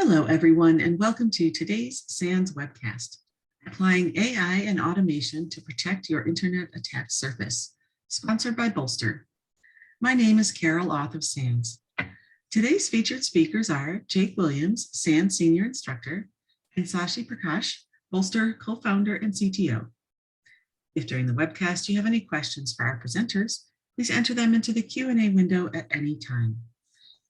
Hello, everyone, and welcome to today's SANS webcast, Applying AI and Automation to Protect Your Internet Attack Surface, sponsored by Bolster. My name is Carol Auth of SANS. Today's featured speakers are Jake Williams, SANS Senior Instructor, and Shashi Prakash, Bolster co-founder and CTO. If during the webcast you have any questions for our presenters, please enter them into the Q&A window at any time.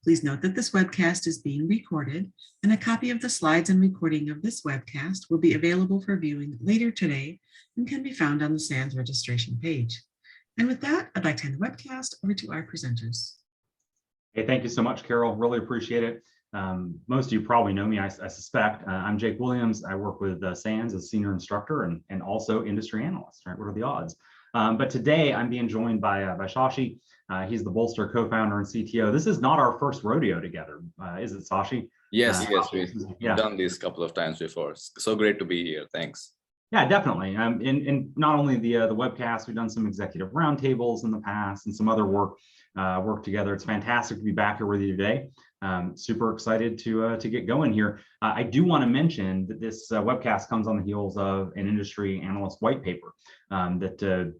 Please note that this webcast is being recorded, and a copy of the slides and recording of this webcast will be available for viewing later today and can be found on the SANS registration page. And with that, I'd like to hand the webcast over to our presenters. Hey, thank you so much, Carol. Really appreciate it. Most of you probably know me, I suspect. I'm Jake Williams. I work with SANS as Senior Instructor and also Industry Analyst, right? What are the odds? But today I'm being joined by Shashi. He's the Bolster co-founder and CTO. This is not our first rodeo together, is it, Shashi? Yes, we've done this a couple of times before. So great to be here. Thanks. Yeah, definitely. And not only the webcast, we've done some executive roundtables in the past and some other work together. It's fantastic to be back here with you today. Super excited to get going here. I do want to mention that this webcast comes on the heels of an industry analyst white paper that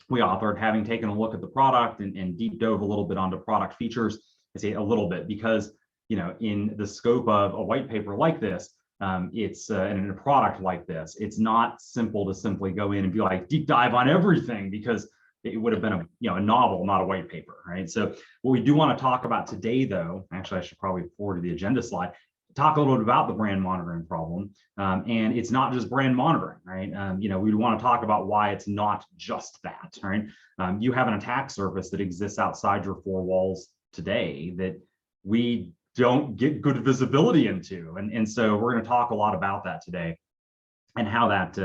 we authored, having taken a look at the product and deep dove a little bit onto product features. I say a little bit because, you know, in the scope of a white paper like this, it's in a product like this, it's not simple to simply go in and be like deep dive on everything, because it would have been a novel, not a white paper, right? So what we do want to talk about today, though, actually I should probably forward to the agenda slide, talk a little bit about the brand monitoring problem. And it's not just brand monitoring, right? We want to talk about why it's not just that, right? You have an attack surface that exists outside your four walls today that we don't get good visibility into. And so we're going to talk a lot about that today and how that,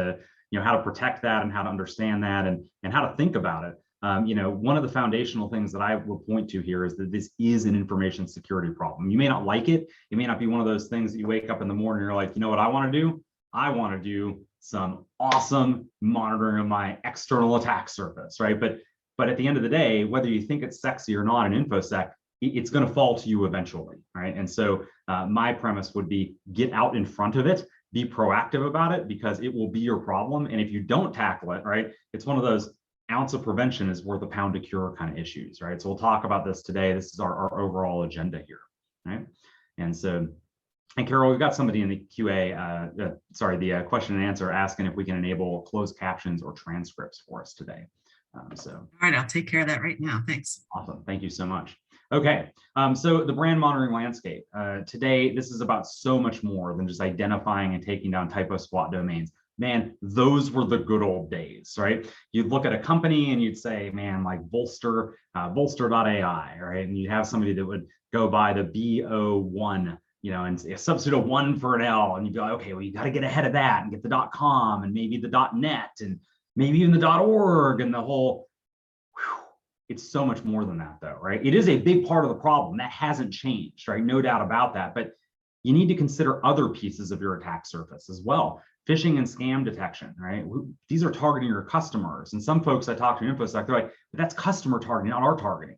how to protect that and how to understand that and how to think about it. One of the foundational things that I will point to here is that this is an information security problem. You may not like it. It may not be one of those things that you wake up in the morning and you're like, you know what I want to do? I want to do some awesome monitoring of my external attack surface, right? But at the end of the day, whether you think it's sexy or not in InfoSec, it's going to fall to you eventually, right? And so my premise would be get out in front of it, be proactive about it, because it will be your problem. And if you don't tackle it, right, it's one of those ounce of prevention is worth a pound of cure kind of issues, right? So we'll talk about this today. This is our overall agenda here, right? And so, and Carol, we've got somebody in the QA, the question and answer asking if we can enable closed captions or transcripts for us today. All right, I'll take care of that right now. Thanks. Awesome. Thank you so much. Okay, so the brand monitoring landscape. Today, this is about so much more than just identifying and taking down typo squat domains. Man, those were the good old days, right? You'd look at a company and you'd say, man, like Bolster, bolster.ai, right? And you'd have somebody that would go by the BO1, and a substitute of 1 for an L, and you'd be like, okay, well, you got to get ahead of that and get the .com and maybe the .net and maybe even the .org and the whole. It's so much more than that, though, right? It is a big part of the problem. That hasn't changed, right? No doubt about that. But you need to consider other pieces of your attack surface as well. Phishing and scam detection, right? These are targeting your customers. And some folks I talk to in InfoSec, they're like, but that's customer targeting, not our targeting,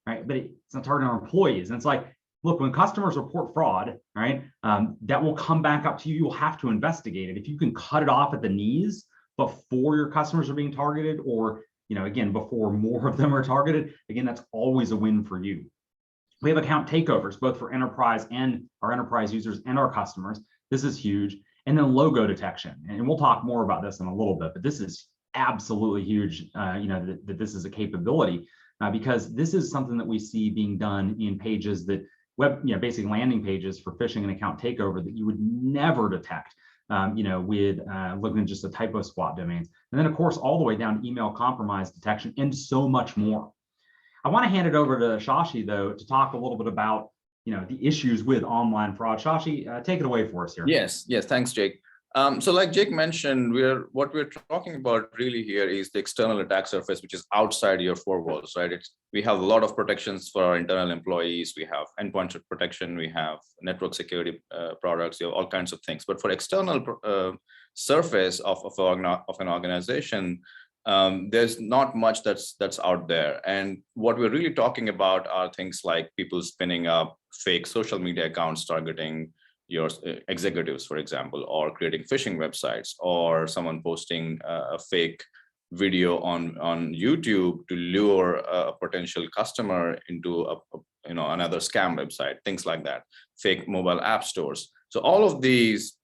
right? But it's not targeting our employees. And it's like, look, when customers report fraud, right, that will come back up to you. You'll have to investigate it. If you can cut it off at the knees before your customers are being targeted, or again, before more of them are targeted, again, that's always a win for you. We have account takeovers, both for enterprise and our enterprise users and our customers. This is huge. And then logo detection. And we'll talk more about this in a little bit, but this is absolutely huge, that this is a capability, because this is something that we see being done in pages that basic landing pages for phishing and account takeover that you would never detect. With looking at just the typo squat domains. And then, of course, all the way down to email compromise detection and so much more. I want to hand it over to Shashi, though, to talk a little bit about, the issues with online fraud. Shashi, take it away for us here. Yes. Thanks, Jake. So like Jake mentioned, what we're talking about really here is the external attack surface, which is outside your four walls, right? We have a lot of protections for our internal employees. We have endpoint protection. We have network security products. You have all kinds of things. But for external surface of an organization, there's not much that's out there. And what we're really talking about are things like people spinning up fake social media accounts targeting your executives, for example, or creating phishing websites, or someone posting a fake video on YouTube to lure a potential customer into another scam website, things like that, fake mobile app stores. So all of these,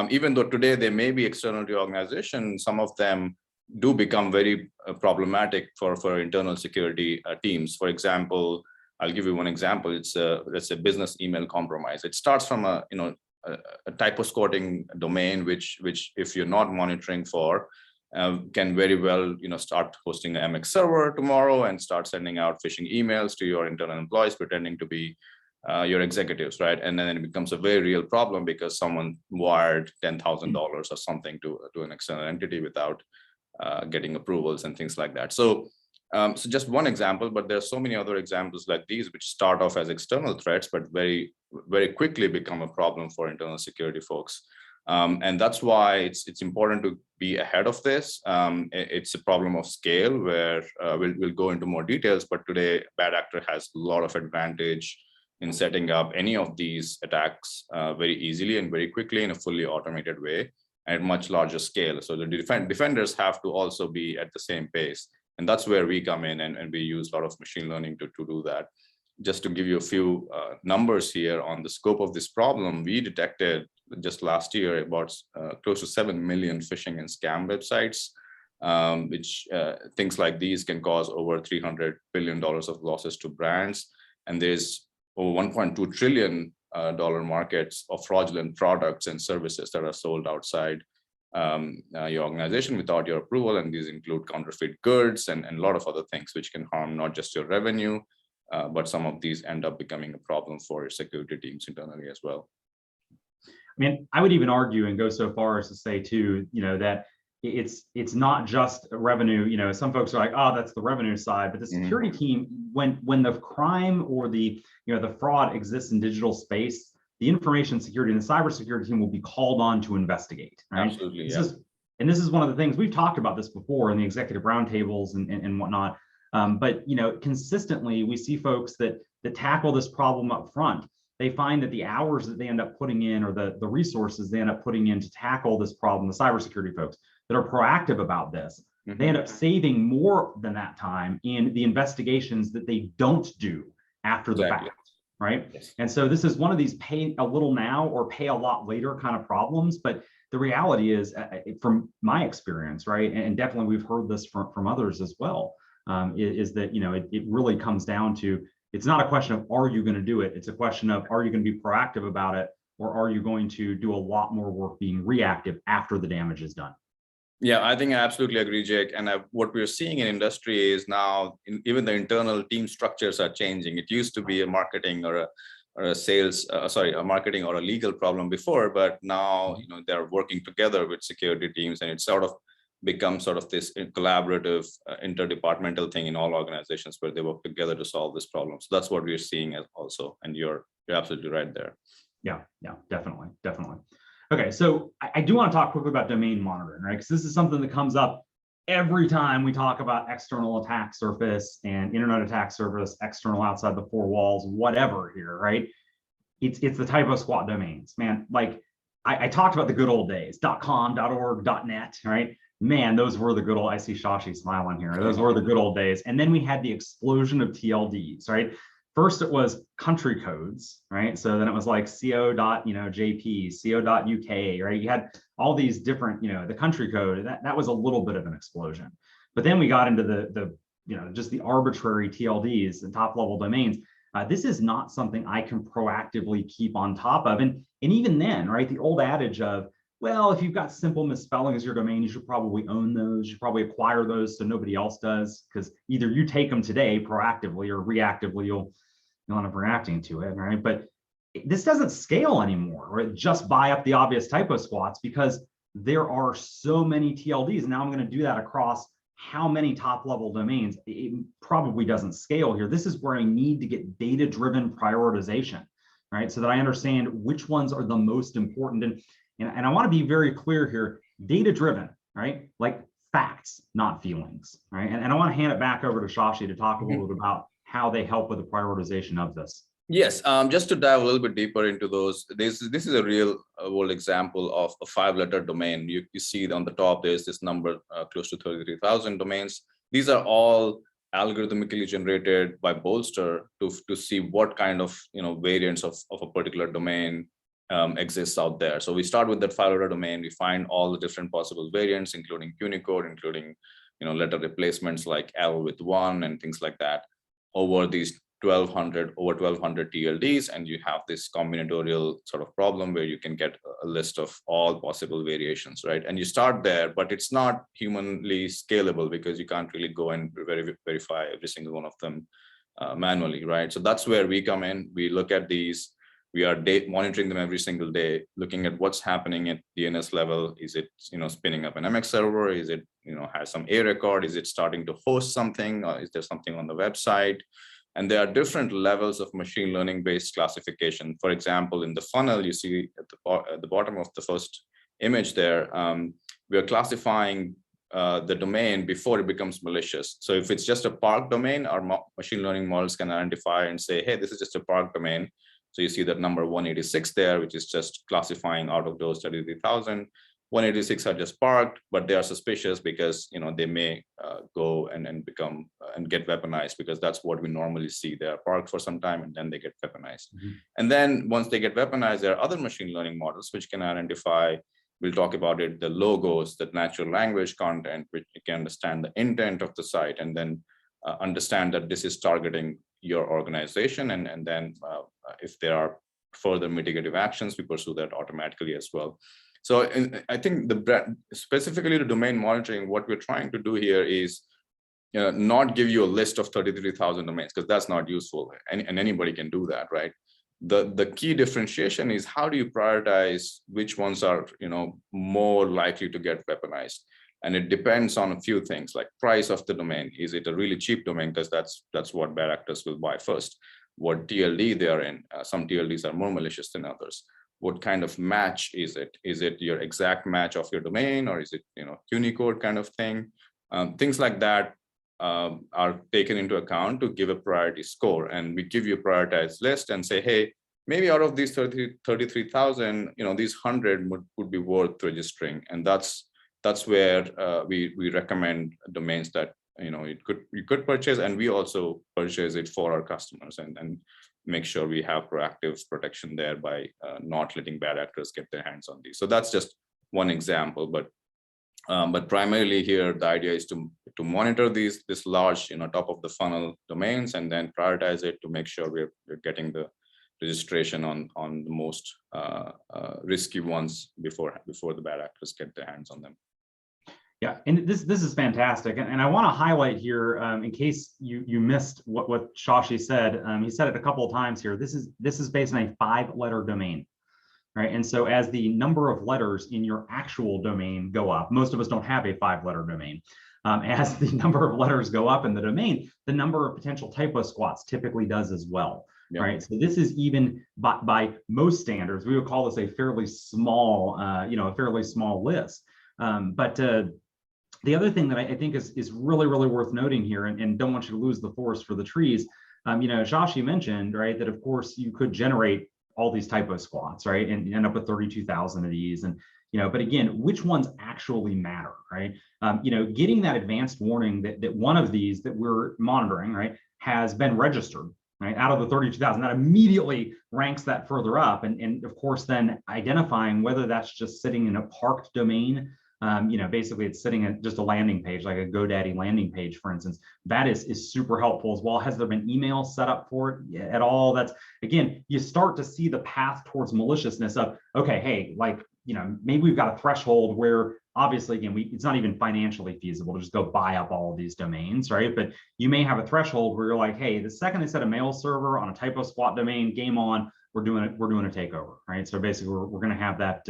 even though today they may be external to your organization, some of them do become very problematic for internal security teams. For example, I'll give you one example. It's let's say business email compromise. It starts from a typo squatting domain, which if you're not monitoring for, can very well start hosting an MX server tomorrow and start sending out phishing emails to your internal employees pretending to be your executives, right? And then it becomes a very real problem because someone wired $10,000 or something to an external entity without getting approvals and things like that. So just one example, but there are so many other examples like these which start off as external threats, but very, very quickly become a problem for internal security folks. And that's why it's important to be ahead of this. It's a problem of scale where we'll go into more details, but today bad actor has a lot of advantage in setting up any of these attacks very easily and very quickly in a fully automated way at much larger scale. So the defenders have to also be at the same pace. And that's where we come in, and we use a lot of machine learning to do that. Just to give you a few numbers here on the scope of this problem, we detected just last year about close to 7 million phishing and scam websites, which things like these can cause over $300 billion of losses to brands. And there's over $1.2 trillion markets of fraudulent products and services that are sold outside your organization without your approval. And these include counterfeit goods and a lot of other things which can harm not just your revenue, but some of these end up becoming a problem for your security teams internally as well. I mean, I would even argue and go so far as to say too, that it's not just revenue. Some folks are like, oh, that's the revenue side, but the security team, when the crime or the fraud exists in digital space, the information security and the cybersecurity team will be called on to investigate. Right? Absolutely, This is one of the things we've talked about this before in the executive roundtables and whatnot. But consistently we see folks that tackle this problem up front. They find that the hours that they end up putting in, or the resources they end up putting in to tackle this problem, the cybersecurity folks that are proactive about this, they end up saving more than that time in the investigations that they don't do after the fact. Right. Yes. And so this is one of these pay a little now or pay a lot later kind of problems. But the reality is, from my experience, right, and definitely we've heard this from others as well, is that it really comes down to, it's not a question of are you going to do it? It's a question of, are you going to be proactive about it, or are you going to do a lot more work being reactive after the damage is done? Yeah, I think I absolutely agree, Jake. And what we're seeing in industry is now even the internal team structures are changing. It used to be a marketing or a sales, a marketing or a legal problem before, but now they're working together with security teams, and it sort of becomes sort of this collaborative interdepartmental thing in all organizations where they work together to solve this problem. So that's what we're seeing also, and you're absolutely right there. Yeah, definitely. Okay, so I do want to talk quickly about domain monitoring, right? Because this is something that comes up every time we talk about external attack surface and internet attack surface, external outside the four walls, whatever here, right? It's the typo squat domains, man. Like I talked about the good old days, .com, .org, .net, right? Man, those were the good old, I see Shashi smiling here. Those were the good old days. And then we had the explosion of TLDs, right? First, it was country codes, right? So then it was like co.jp, co.uk, right? You had all these different, the country code, that was a little bit of an explosion. But then we got into the just the arbitrary TLDs and top level domains. This is not something I can proactively keep on top of. And even then, right, the old adage of, well, if you've got simple misspelling as your domain, you should probably own those. You should probably acquire those so nobody else does, because either you take them today proactively or reactively, you'll end up reacting to it, right? But this doesn't scale anymore, right? Just buy up the obvious typo squats, because there are so many TLDs. And now I'm going to do that across how many top level domains. It probably doesn't scale here. This is where I need to get data-driven prioritization, right? So that I understand which ones are the most important. And I want to be very clear here, data-driven, right? Like facts, not feelings, right? And I want to hand it back over to Shashi to talk a little bit about how they help with the prioritization of this. Yes, just to dive a little bit deeper into those, this is a real world example of a 5-letter domain. You see on the top, there's this number close to 33,000 domains. These are all algorithmically generated by Bolster to see what kind of variants of a particular domain exists out there. So we start with that 5-letter domain. We find all the different possible variants, including Unicode, including letter replacements like L with 1 and things like that. Over these 1,200 TLDs, and you have this combinatorial sort of problem where you can get a list of all possible variations, right? And you start there, but it's not humanly scalable because you can't really go and verify every single one of them manually, right? So that's where we come in. We look at these. We are monitoring them every single day, looking at what's happening at DNS level. Is it spinning up an MX server? Is it has some A record? Is it starting to host something? Or is there something on the website? And there are different levels of machine learning based classification. For example, in the funnel, you see at the bottom of the first image there, we are classifying the domain before it becomes malicious. So if it's just a park domain, our machine learning models can identify and say, hey, this is just a park domain. So you see that number 186 there, which is just classifying out of those 33,000. 186 are just parked, but they are suspicious because they may go and become and get weaponized, because that's what we normally see. They are parked for some time and then they get weaponized. And then once they get weaponized, there are other machine learning models which can identify, we'll talk about it, the logos, the natural language content, which you can understand the intent of the site, and then understand that this is targeting your organization. And then if there are further mitigative actions, we pursue that automatically as well. So I think specifically to domain monitoring, what we're trying to do here is not give you a list of 33,000 domains, because that's not useful, and anybody can do that, right? The key differentiation is how do you prioritize which ones are more likely to get weaponized. And it depends on a few things, like price of the domain. Is it a really cheap domain? Because that's what bad actors will buy first. What TLD they are in. Some TLDs are more malicious than others. What kind of match is it? Is it your exact match of your domain, or is it Unicode kind of thing? Things like that are taken into account to give a priority score. And we give you a prioritized list and say, hey, maybe out of these 33,000, these 100 would be worth registering. And that's where we recommend domains that you could purchase, and we also purchase it for our customers and make sure we have proactive protection there by not letting bad actors get their hands on these. So that's just one example, but primarily here the idea is to monitor this large top of the funnel domains, and then prioritize it to make sure we're getting the registration on the most risky ones before the bad actors get their hands on them. Yeah, and this is fantastic, and I want to highlight here, in case you missed what Shashi said. He said it a couple of times here. This is based on a 5-letter domain, right? And so as the number of letters in your actual domain go up, most of us don't have a 5-letter domain. As the number of letters go up in the domain, the number of potential typo squats typically does as well. Yep. Right. So this is even by most standards, we would call this a fairly small, list. But the other thing that I think is really, really worth noting here, and don't want you to lose the forest for the trees, Shashi mentioned, right, that of course you could generate all these typo squats, right, and you end up with 32,000 of these, and but again, which ones actually matter, right? Getting that advanced warning that one of these that we're monitoring, right, has been registered, right, out of the 32,000, that immediately ranks that further up, and of course then identifying whether that's just sitting in a parked domain. Basically it's sitting at just a landing page, like a GoDaddy landing page, for instance. That is super helpful as well. Has there been email set up for it at all? That's, again, you start to see the path towards maliciousness of, okay, hey, maybe we've got a threshold where obviously, again, it's not even financially feasible to just go buy up all of these domains, right? But you may have a threshold where you're like, hey, the second they set a mail server on a typo squat domain, game on, we're doing a takeover, right? So basically we're going to have that,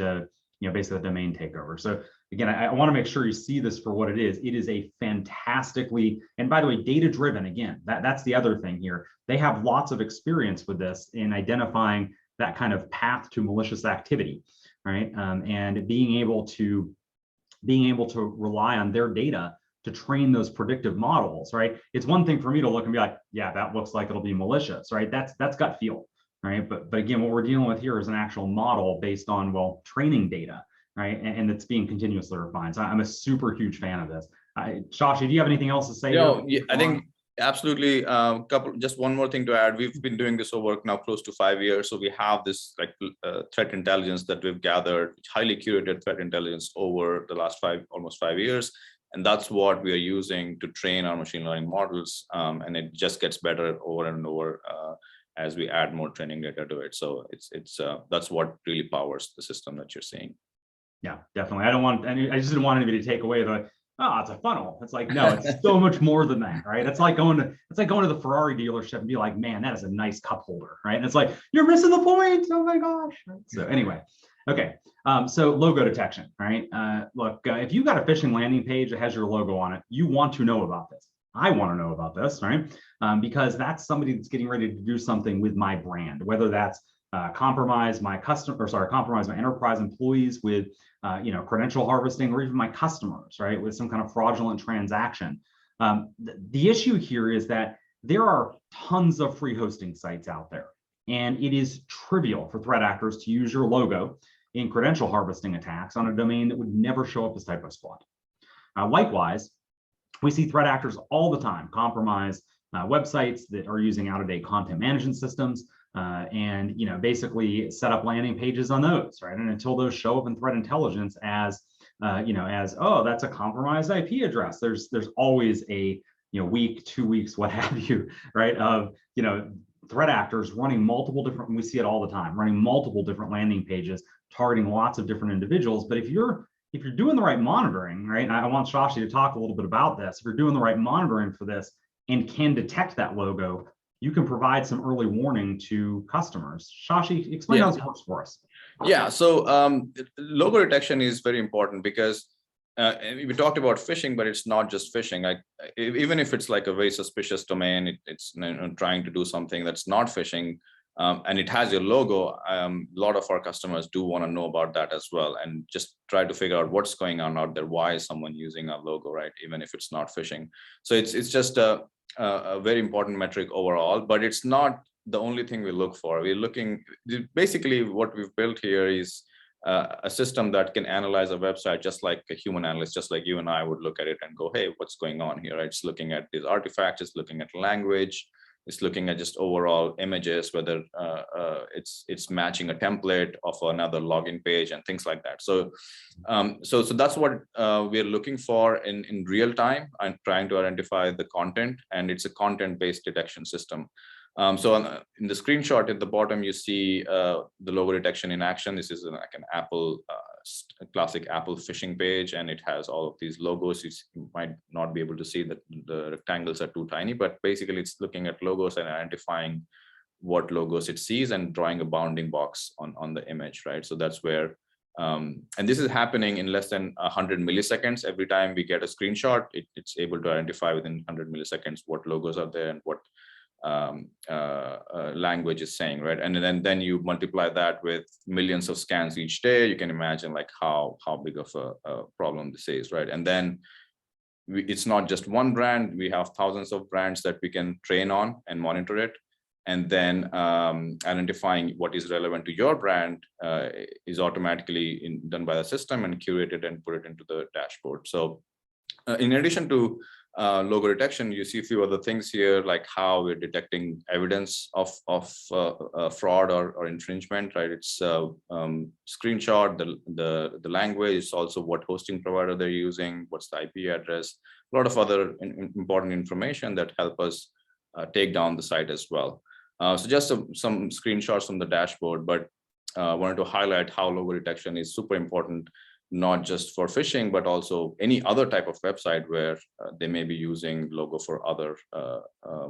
basically the domain takeover. So again, I want to make sure you see this for what it is. It is a fantastically, and by the way, data-driven, again, that's the other thing here. They have lots of experience with this in identifying that kind of path to malicious activity, right? And being able to rely on their data to train those predictive models, right? It's one thing for me to look and be like, yeah, that looks like it'll be malicious, right? That's gut feel, right? But again, what we're dealing with here is an actual model based on, well, training data, right? And it's being continuously refined. So I'm a super huge fan of this. Shashi, do you have anything else to say? No, yeah, I think absolutely. Just one more thing to add. We've been doing this work now close to 5 years. So we have this like threat intelligence that we've gathered, highly curated threat intelligence over the last almost 5 years. And that's what we are using to train our machine learning models. And it just gets better over and over as we add more training data to it. So that's what really powers the system that you're seeing. Yeah, definitely. I just didn't want anybody to take away the, oh, it's a funnel. It's like, no, it's so much more than that, right? It's like going to the Ferrari dealership and be like, man, that is a nice cup holder, right? And it's like, you're missing the point. Oh my gosh. So anyway, okay. So logo detection, right? Look, if you got a phishing landing page that has your logo on it, you want to know about this. I want to know about this, right? Because that's somebody that's getting ready to do something with my brand, whether that's compromise my enterprise employees with credential harvesting, or even my customers, right, with some kind of fraudulent transaction. The issue here is that there are tons of free hosting sites out there, and it is trivial for threat actors to use your logo in credential harvesting attacks on a domain that would never show up as typo exploit. Likewise, we see threat actors all the time compromise websites that are using out-of-date content management systems, and basically set up landing pages on those, right? And until those show up in threat intelligence as oh, that's a compromised IP address, there's always a week, 2 weeks, what have you, right? Of threat actors running multiple different, we see it all the time, running multiple different landing pages, targeting lots of different individuals. But if you're doing the right monitoring, right? And I want Shashi to talk a little bit about this. If you're doing the right monitoring for this and can detect that logo, you can provide some early warning to customers. Shashi, explain how this works for us. Yeah, so logo detection is very important because we talked about phishing, but it's not just phishing. Like even if it's like a very suspicious domain, it's trying to do something that's not phishing, and it has your logo. A lot of our customers do want to know about that as well, and just try to figure out what's going on out there. Why is someone using our logo, right? Even if it's not phishing. So it's just a very important metric overall, but it's not the only thing we look for. We're looking, basically what we've built here is a system that can analyze a website just like a human analyst, just like you and I would look at it and go, hey, what's going on here? It's looking at these artifacts, it's looking at language, it's looking at just overall images, whether it's matching a template of another login page and things like that. So that's what we're looking for in real time and trying to identify the content, and it's a content-based detection system. So in the screenshot at the bottom, you see the logo detection in action. This is like an Apple, classic Apple phishing page, and it has all of these logos. You might not be able to see that the rectangles are too tiny, but basically it's looking at logos and identifying what logos it sees and drawing a bounding box on the image, right? So that's where, and this is happening in less than 100 milliseconds. Every time we get a screenshot, it's able to identify within 100 milliseconds what logos are there and what language is saying, right? And then you multiply that with millions of scans each day. You can imagine like how big of a problem this is, right? And then it's not just one brand. We have thousands of brands that we can train on and monitor it. And then identifying what is relevant to your brand is automatically done by the system and curated and put it into the dashboard. So in addition to logo detection, you see a few other things here, like how we're detecting evidence of fraud or infringement, right? It's screenshot, the language, it's also what hosting provider they're using, what's the IP address, a lot of other important information that help us take down the site as well. So just some screenshots from the dashboard, but wanted to highlight how logo detection is super important, not just for phishing, but also any other type of website where they may be using logo for other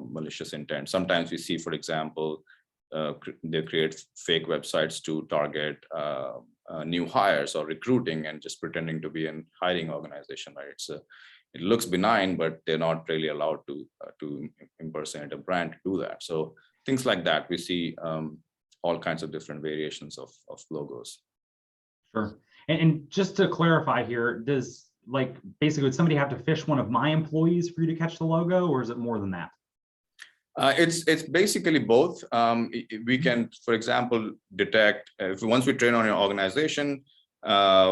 malicious intent. Sometimes we see, for example, they create fake websites to target new hires or recruiting and just pretending to be a hiring organization, right? It looks benign, but they're not really allowed to impersonate a brand to do that. So things like that, we see all kinds of different variations of logos. Sure. And just to clarify here, does like basically would somebody have to phish one of my employees for you to catch the logo, or is it more than that? It's basically both. We can, for example, detect once we train on your organization,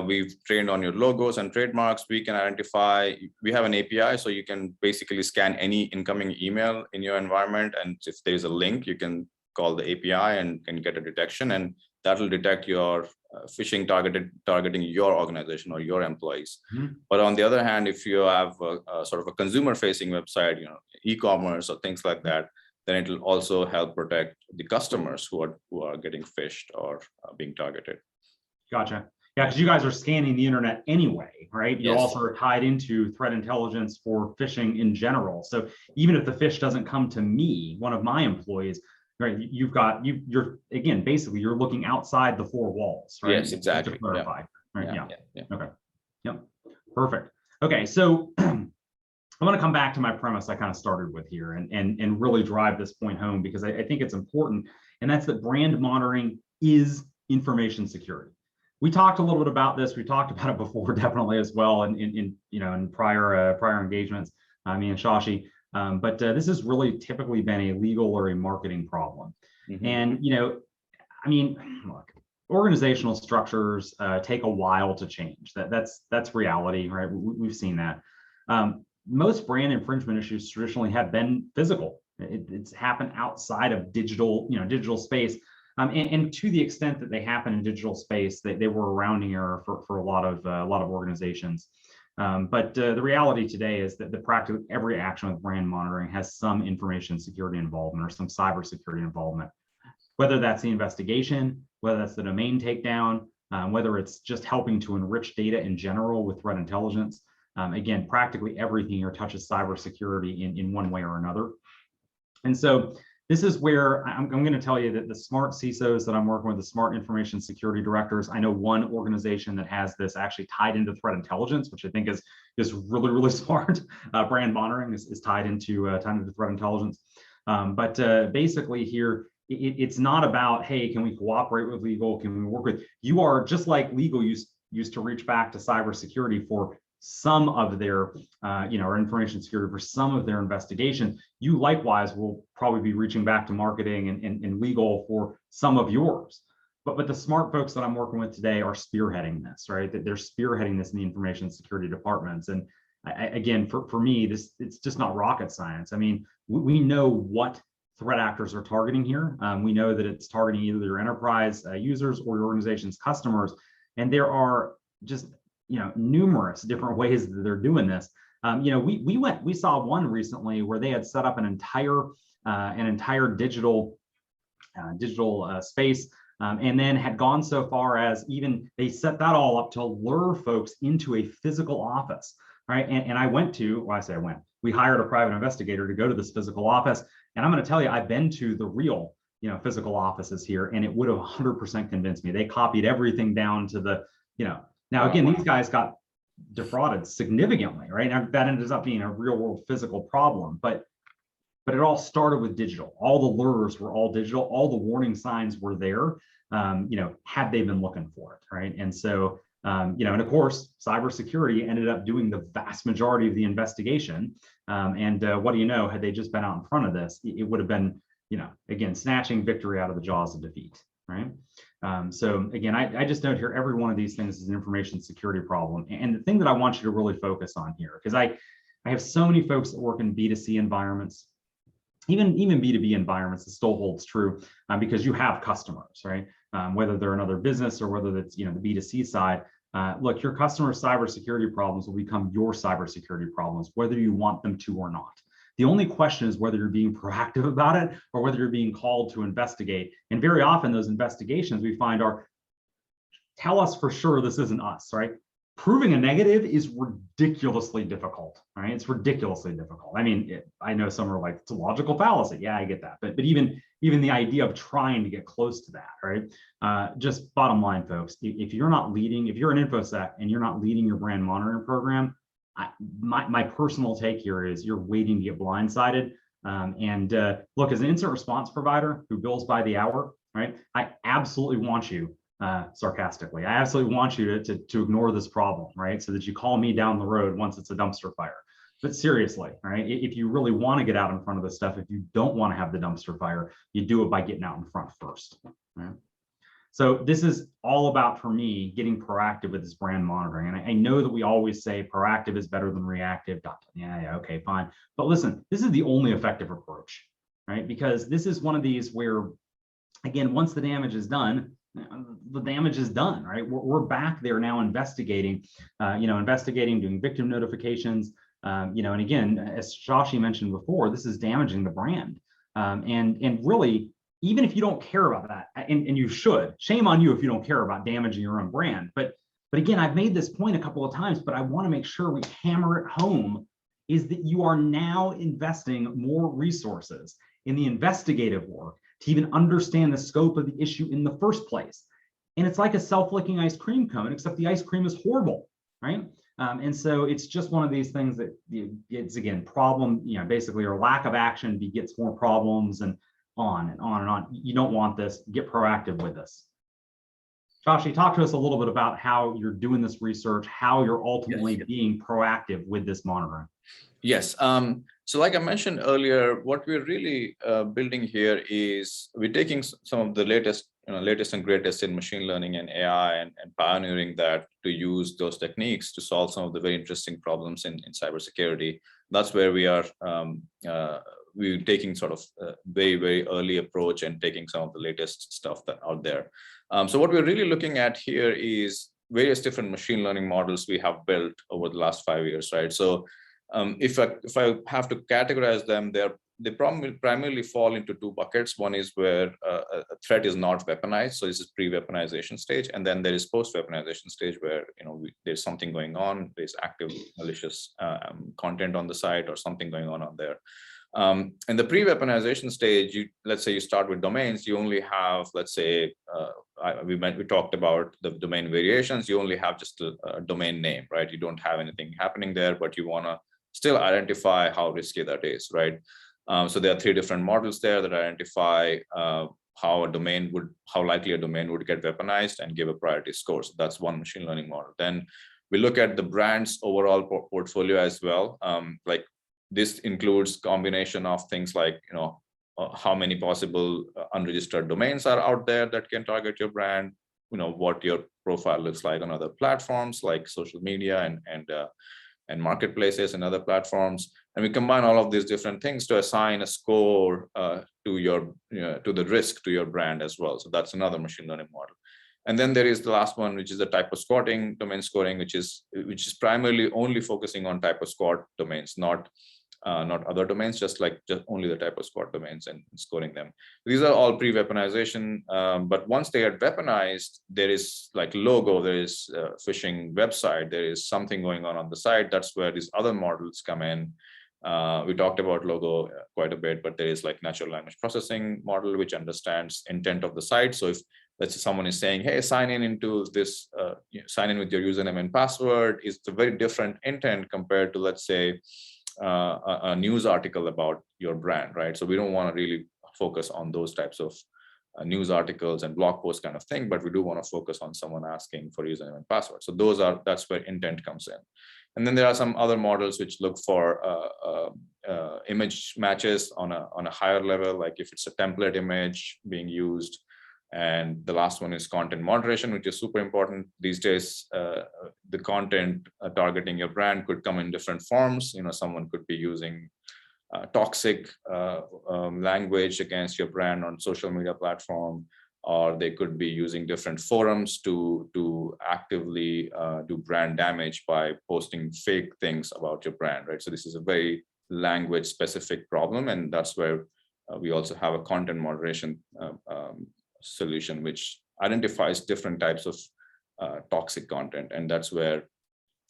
we've trained on your logos and trademarks. We can identify. We have an API, so you can basically scan any incoming email in your environment, and if there's a link, you can call the API and can get a detection, and that will detect your phishing targeting your organization or your employees. Mm-hmm. But on the other hand, if you have a sort of a consumer-facing website, e-commerce or things like that, then it will also help protect the customers who are getting phished or being targeted. Gotcha. Yeah, because you guys are scanning the internet anyway, right? You Yes. also are tied into threat intelligence for phishing in general. So even if the phish doesn't come to me, one of my employees, right? You're again, basically you're looking outside the four walls, right? Yes, exactly. To clarify, yeah. right? Yeah. Okay. Yep. Perfect. Okay, so I want to come back to my premise I kind of started with here and really drive this point home, because I think it's important, and that's that brand monitoring is information security. We talked a little bit about this. We talked about it before, definitely as well, in prior engagements, me and Shashi. But this has really typically been a legal or a marketing problem. Mm-hmm. And I mean, look, organizational structures take a while to change. That's reality, right? We've seen that. Most brand infringement issues traditionally have been physical. It's happened outside of digital space. And to the extent that they happen in digital space, they were a rounding error for a lot of organizations. But the reality today is that practically every action with brand monitoring has some information security involvement or some cybersecurity involvement, whether that's the investigation, whether that's the domain takedown, whether it's just helping to enrich data in general with threat intelligence. Again, practically everything here touches cybersecurity in one way or another. And so this is where I'm going to tell you that the smart CISOs that I'm working with, the smart information security directors, I know one organization that has this actually tied into threat intelligence, which I think is really, really smart. Brand monitoring is tied into threat intelligence. But basically here, it's not about, hey, can we cooperate with legal? Can we work with, you are just like legal used to reach back to cybersecurity for some of their, or information security for some of their investigation. You likewise will probably be reaching back to marketing and legal for some of yours. But the smart folks that I'm working with today are spearheading this, right? That they're spearheading this in the information security departments. And again, for me, it's just not rocket science. I mean, we know what threat actors are targeting here. We know that it's targeting either your enterprise users or your organization's customers. And there are just numerous different ways that they're doing this. We saw one recently where they had set up an entire digital space, and then had gone so far as even they set that all up to lure folks into a physical office, right? And we hired a private investigator to go to this physical office, and I'm going to tell you, I've been to the real physical offices here, and it would have 100% convinced me. They copied everything down to the Now, again, these guys got defrauded significantly, right? Now, that ends up being a real world physical problem, but it all started with digital. All the lures were all digital. All the warning signs were there, had they been looking for it, right? And so, and of course, cybersecurity ended up doing the vast majority of the investigation. And what do you know, had they just been out in front of this, it would have been, again, snatching victory out of the jaws of defeat, right? So again, I just note here, every one of these things is an information security problem. And the thing that I want you to really focus on here, because I have so many folks that work in B2C environments, even B2B environments, it still holds true, because you have customers, right? Whether they're another business or whether that's, the B2C side, look, your customer cybersecurity problems will become your cybersecurity problems, whether you want them to or not. The only question is whether you're being proactive about it or whether you're being called to investigate. And very often those investigations we find are, tell us for sure this isn't us, right? Proving a negative is ridiculously difficult, right? It's ridiculously difficult. I mean, I know some are like, it's a logical fallacy. Yeah, I get that. But even the idea of trying to get close to that, right? Just bottom line, folks, if you're not leading, if you're an InfoSec and you're not leading your brand monitoring program, my personal take here is you're waiting to get blindsided. Look, as an incident response provider who bills by the hour, right? I absolutely want you sarcastically. I absolutely want you to ignore this problem, right? So that you call me down the road once it's a dumpster fire. But seriously, right? If you really want to get out in front of this stuff, if you don't want to have the dumpster fire, you do it by getting out in front first. Right? So this is all about, for me, getting proactive with this brand monitoring. And I know that we always say proactive is better than reactive. Yeah, okay, fine. But listen, this is the only effective approach, right? Because this is one of these where, again, once the damage is done, the damage is done, right? We're back there now investigating, doing victim notifications, and again, as Shashi mentioned before, this is damaging the brand. And really, even if you don't care about that, and you should, shame on you if you don't care about damaging your own brand. But again, I've made this point a couple of times, but I want to make sure we hammer it home, is that you are now investing more resources in the investigative work to even understand the scope of the issue in the first place. And it's like a self-licking ice cream cone, except the ice cream is horrible, right? And so it's just one of these things that it's, again, problem, basically, or lack of action begets more problems, and on and on and on. You don't want this. Get proactive with this. Shashi, talk to us a little bit about how you're doing this research, how you're ultimately being proactive with this monitoring. Yes. So like I mentioned earlier, what we're really building here is we're taking some of the latest and greatest in machine learning and AI and pioneering that to use those techniques to solve some of the very interesting problems in cybersecurity. That's where we are. We're taking sort of a very, very early approach and taking some of the latest stuff that out there. So what we're really looking at here is various different machine learning models we have built over the last 5 years, right? So if I have to categorize them, they primarily fall into two buckets. One is where a threat is not weaponized, so this is pre-weaponization stage, and then there is post-weaponization stage where there's something going on, there's active malicious content on the site or something going on there. In the pre-weaponization stage, let's say you start with domains, you only have, let's say, we talked about the domain variations, you only have just a domain name, right? You don't have anything happening there, but you want to still identify how risky that is, right? So there are 3 different models there that identify how likely a domain would get weaponized and give a priority score. So that's one machine learning model. Then we look at the brand's overall portfolio as well. Like this includes combination of things like, how many possible unregistered domains are out there that can target your brand, what your profile looks like on other platforms like social media and marketplaces and other platforms. And we combine all of these different things to assign a score to the risk to your brand as well. So that's another machine learning model. And then there is the last one, which is the type of squatting, domain scoring, which is primarily only focusing on type of squat domains, not other domains, just only the type of squat domains and scoring them. These are all pre-weaponization, but once they are weaponized, there is like logo, there is a phishing website, there is something going on the site. That's where these other models come in. We talked about logo quite a bit, but there is like natural language processing model, which understands intent of the site. So if, let's say, someone is saying, hey, sign in into this, sign in with your username and password, it's a very different intent compared to, let's say, a news article about your brand, right? So we don't want to really focus on those types of news articles and blog posts kind of thing, but we do want to focus on someone asking for username and password. So that's where intent comes in. And then there are some other models which look for image matches on a higher level, like if it's a template image being used. And the last one is content moderation, which is super important these days. The content targeting your brand could come in different forms. Someone could be using toxic language against your brand on social media platform, or they could be using different forums to actively do brand damage by posting fake things about your brand, right? So this is a very language specific problem, and that's where we also have a content moderation solution which identifies different types of toxic content, and that's where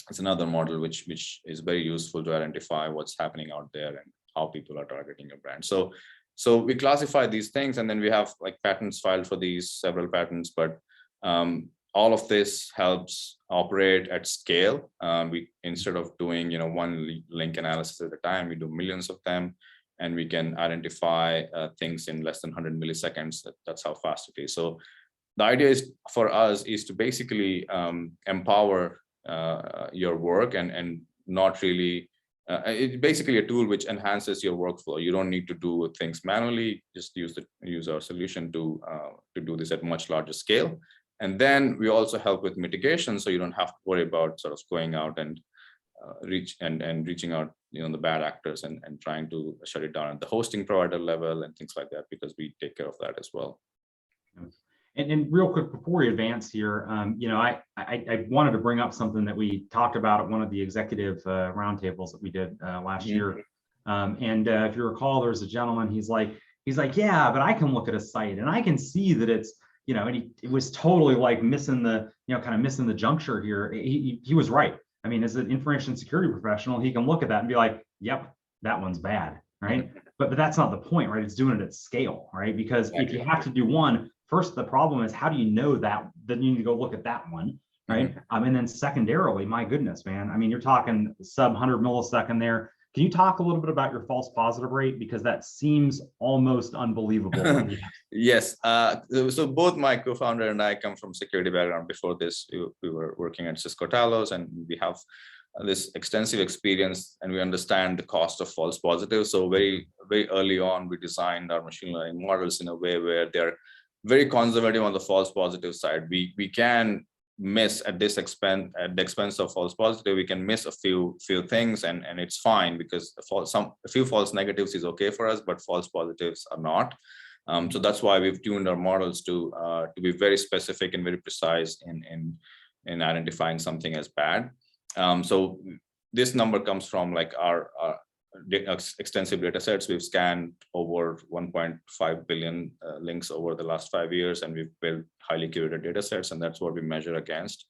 it's another model which is very useful to identify what's happening out there and how people are targeting your brand. So we classify these things, and then we have like patents filed for these, several patents, but all of this helps operate at scale. We, instead of doing one link analysis at a time, we do millions of them, and we can identify things in less than 100 milliseconds. That's how fast it is. So the idea is for us is to basically empower your work and not really, it's basically a tool which enhances your workflow. You don't need to do things manually, just use our solution to do this at much larger scale. And then we also help with mitigation, so you don't have to worry about sort of going out and reaching out, the bad actors and trying to shut it down at the hosting provider level and things like that, because we take care of that as well. And real quick before we advance here, I wanted to bring up something that we talked about at one of the executive roundtables that we did last year. If you recall, there was a gentleman. He's like, yeah, but I can look at a site and I can see that it's, and it was totally like missing the, kind of missing the juncture here. He was right. I mean, as an information security professional, he can look at that and be like, yep, that one's bad, right? But that's not the point, right? It's doing it at scale, right? Because if you have to do one, first, the problem is, how do you know that you need to go look at that one, right? And then secondarily, my goodness, man, I mean, you're talking sub 100 millisecond there. Can you talk a little bit about your false positive rate? Because that seems almost unbelievable. Yes. So both my co-founder and I come from security background. Before this, we were working at Cisco Talos, and we have this extensive experience, and we understand the cost of false positives. So very, very early on, we designed our machine learning models in a way where they're very conservative on the false positive side. We can miss at the expense of false positive. We can miss a few things, and it's fine, because a few false negatives is okay for us, but false positives are not. So that's why we've tuned our models to be very specific and very precise in identifying something as bad. So this number comes from like our extensive data sets. We've scanned over 1.5 billion links over the last 5 years, and we've built highly curated data sets, and that's what we measure against.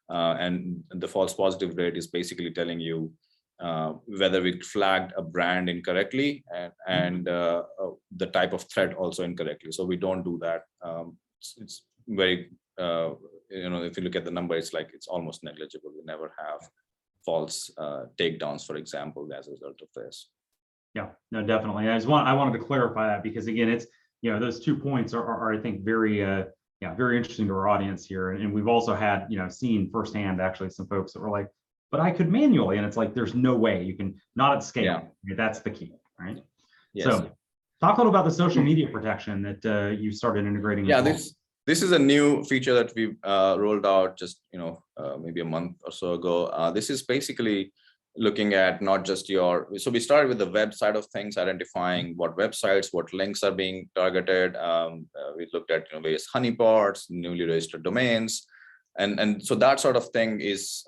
And the false positive rate is basically telling you whether we flagged a brand incorrectly and the type of threat also incorrectly. So we don't do that. It's very, if you look at the number, it's almost negligible. We never have false takedowns, for example, as a result of this. Yeah, no, definitely. I wanted to clarify that, because again, it's, those 2 points are I think very very interesting to our audience here. And we've also had, seen firsthand actually some folks that were like, but I could manually, and it's like, there's no way you can, not at scale. Yeah. That's the key, right? Yes. So talk a little about the social media protection that you started integrating. Yeah, this is a new feature that we rolled out just maybe a month or so ago. This is basically looking at not just so we started with the web side of things, identifying what websites, what links are being targeted. We looked at various honeypots, newly registered domains, and so that sort of thing is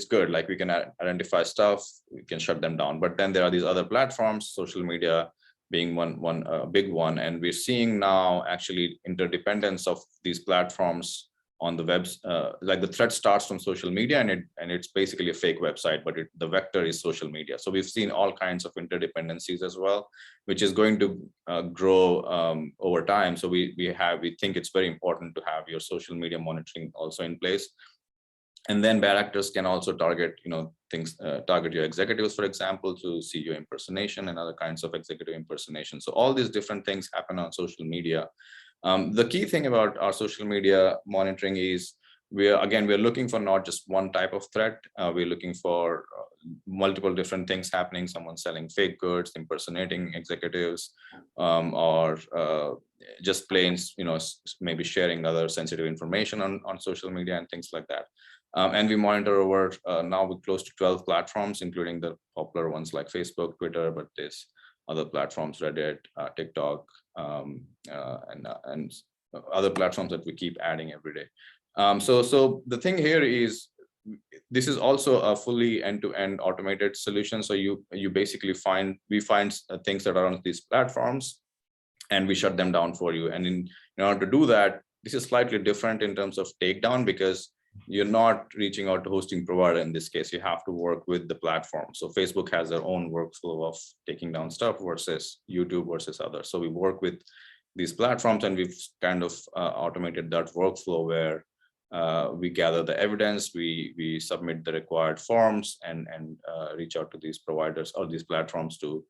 good. Like, we can identify stuff, we can shut them down. But then there are these other platforms, social media being one big one, and we're seeing now actually interdependence of these platforms on the webs. Like, the threat starts from social media, and it's basically a fake website, but the vector is social media. So we've seen all kinds of interdependencies as well, which is going to grow over time. So we think it's very important to have your social media monitoring also in place. And then bad actors can also target, target your executives, for example, to CEO impersonation and other kinds of executive impersonation. So all these different things happen on social media. The key thing about our social media monitoring is we're looking for not just one type of threat. We're looking for multiple different things happening. Someone selling fake goods, impersonating executives, or just plain, maybe sharing other sensitive information on social media and things like that. And we monitor over now with close to 12 platforms, including the popular ones like Facebook, Twitter, but there's other platforms, Reddit, TikTok, and other platforms that we keep adding every day. So the thing here is, this is also a fully end-to-end automated solution. So you basically we find things that are on these platforms, and we shut them down for you. And in order to do that, this is slightly different in terms of takedown, because you're not reaching out to hosting provider. In this case, you have to work with the platform. So Facebook has their own workflow of taking down stuff versus YouTube versus others. So we work with these platforms, and we've kind of automated that workflow where we gather the evidence, we submit the required forms, and reach out to these providers or these platforms to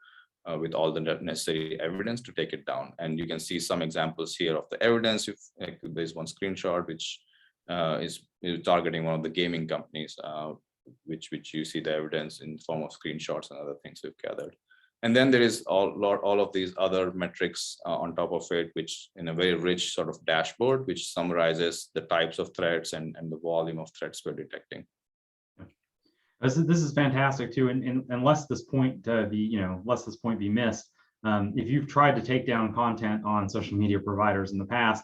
with all the necessary evidence to take it down. And you can see some examples here of the evidence. If like, there's one screenshot which is targeting one of the gaming companies, which you see the evidence in form of screenshots and other things we've gathered. And then there is all of these other metrics on top of it, which in a very rich sort of dashboard, which summarizes the types of threats and the volume of threats we're detecting. This is fantastic too, and unless this point be missed, if you've tried to take down content on social media providers in the past,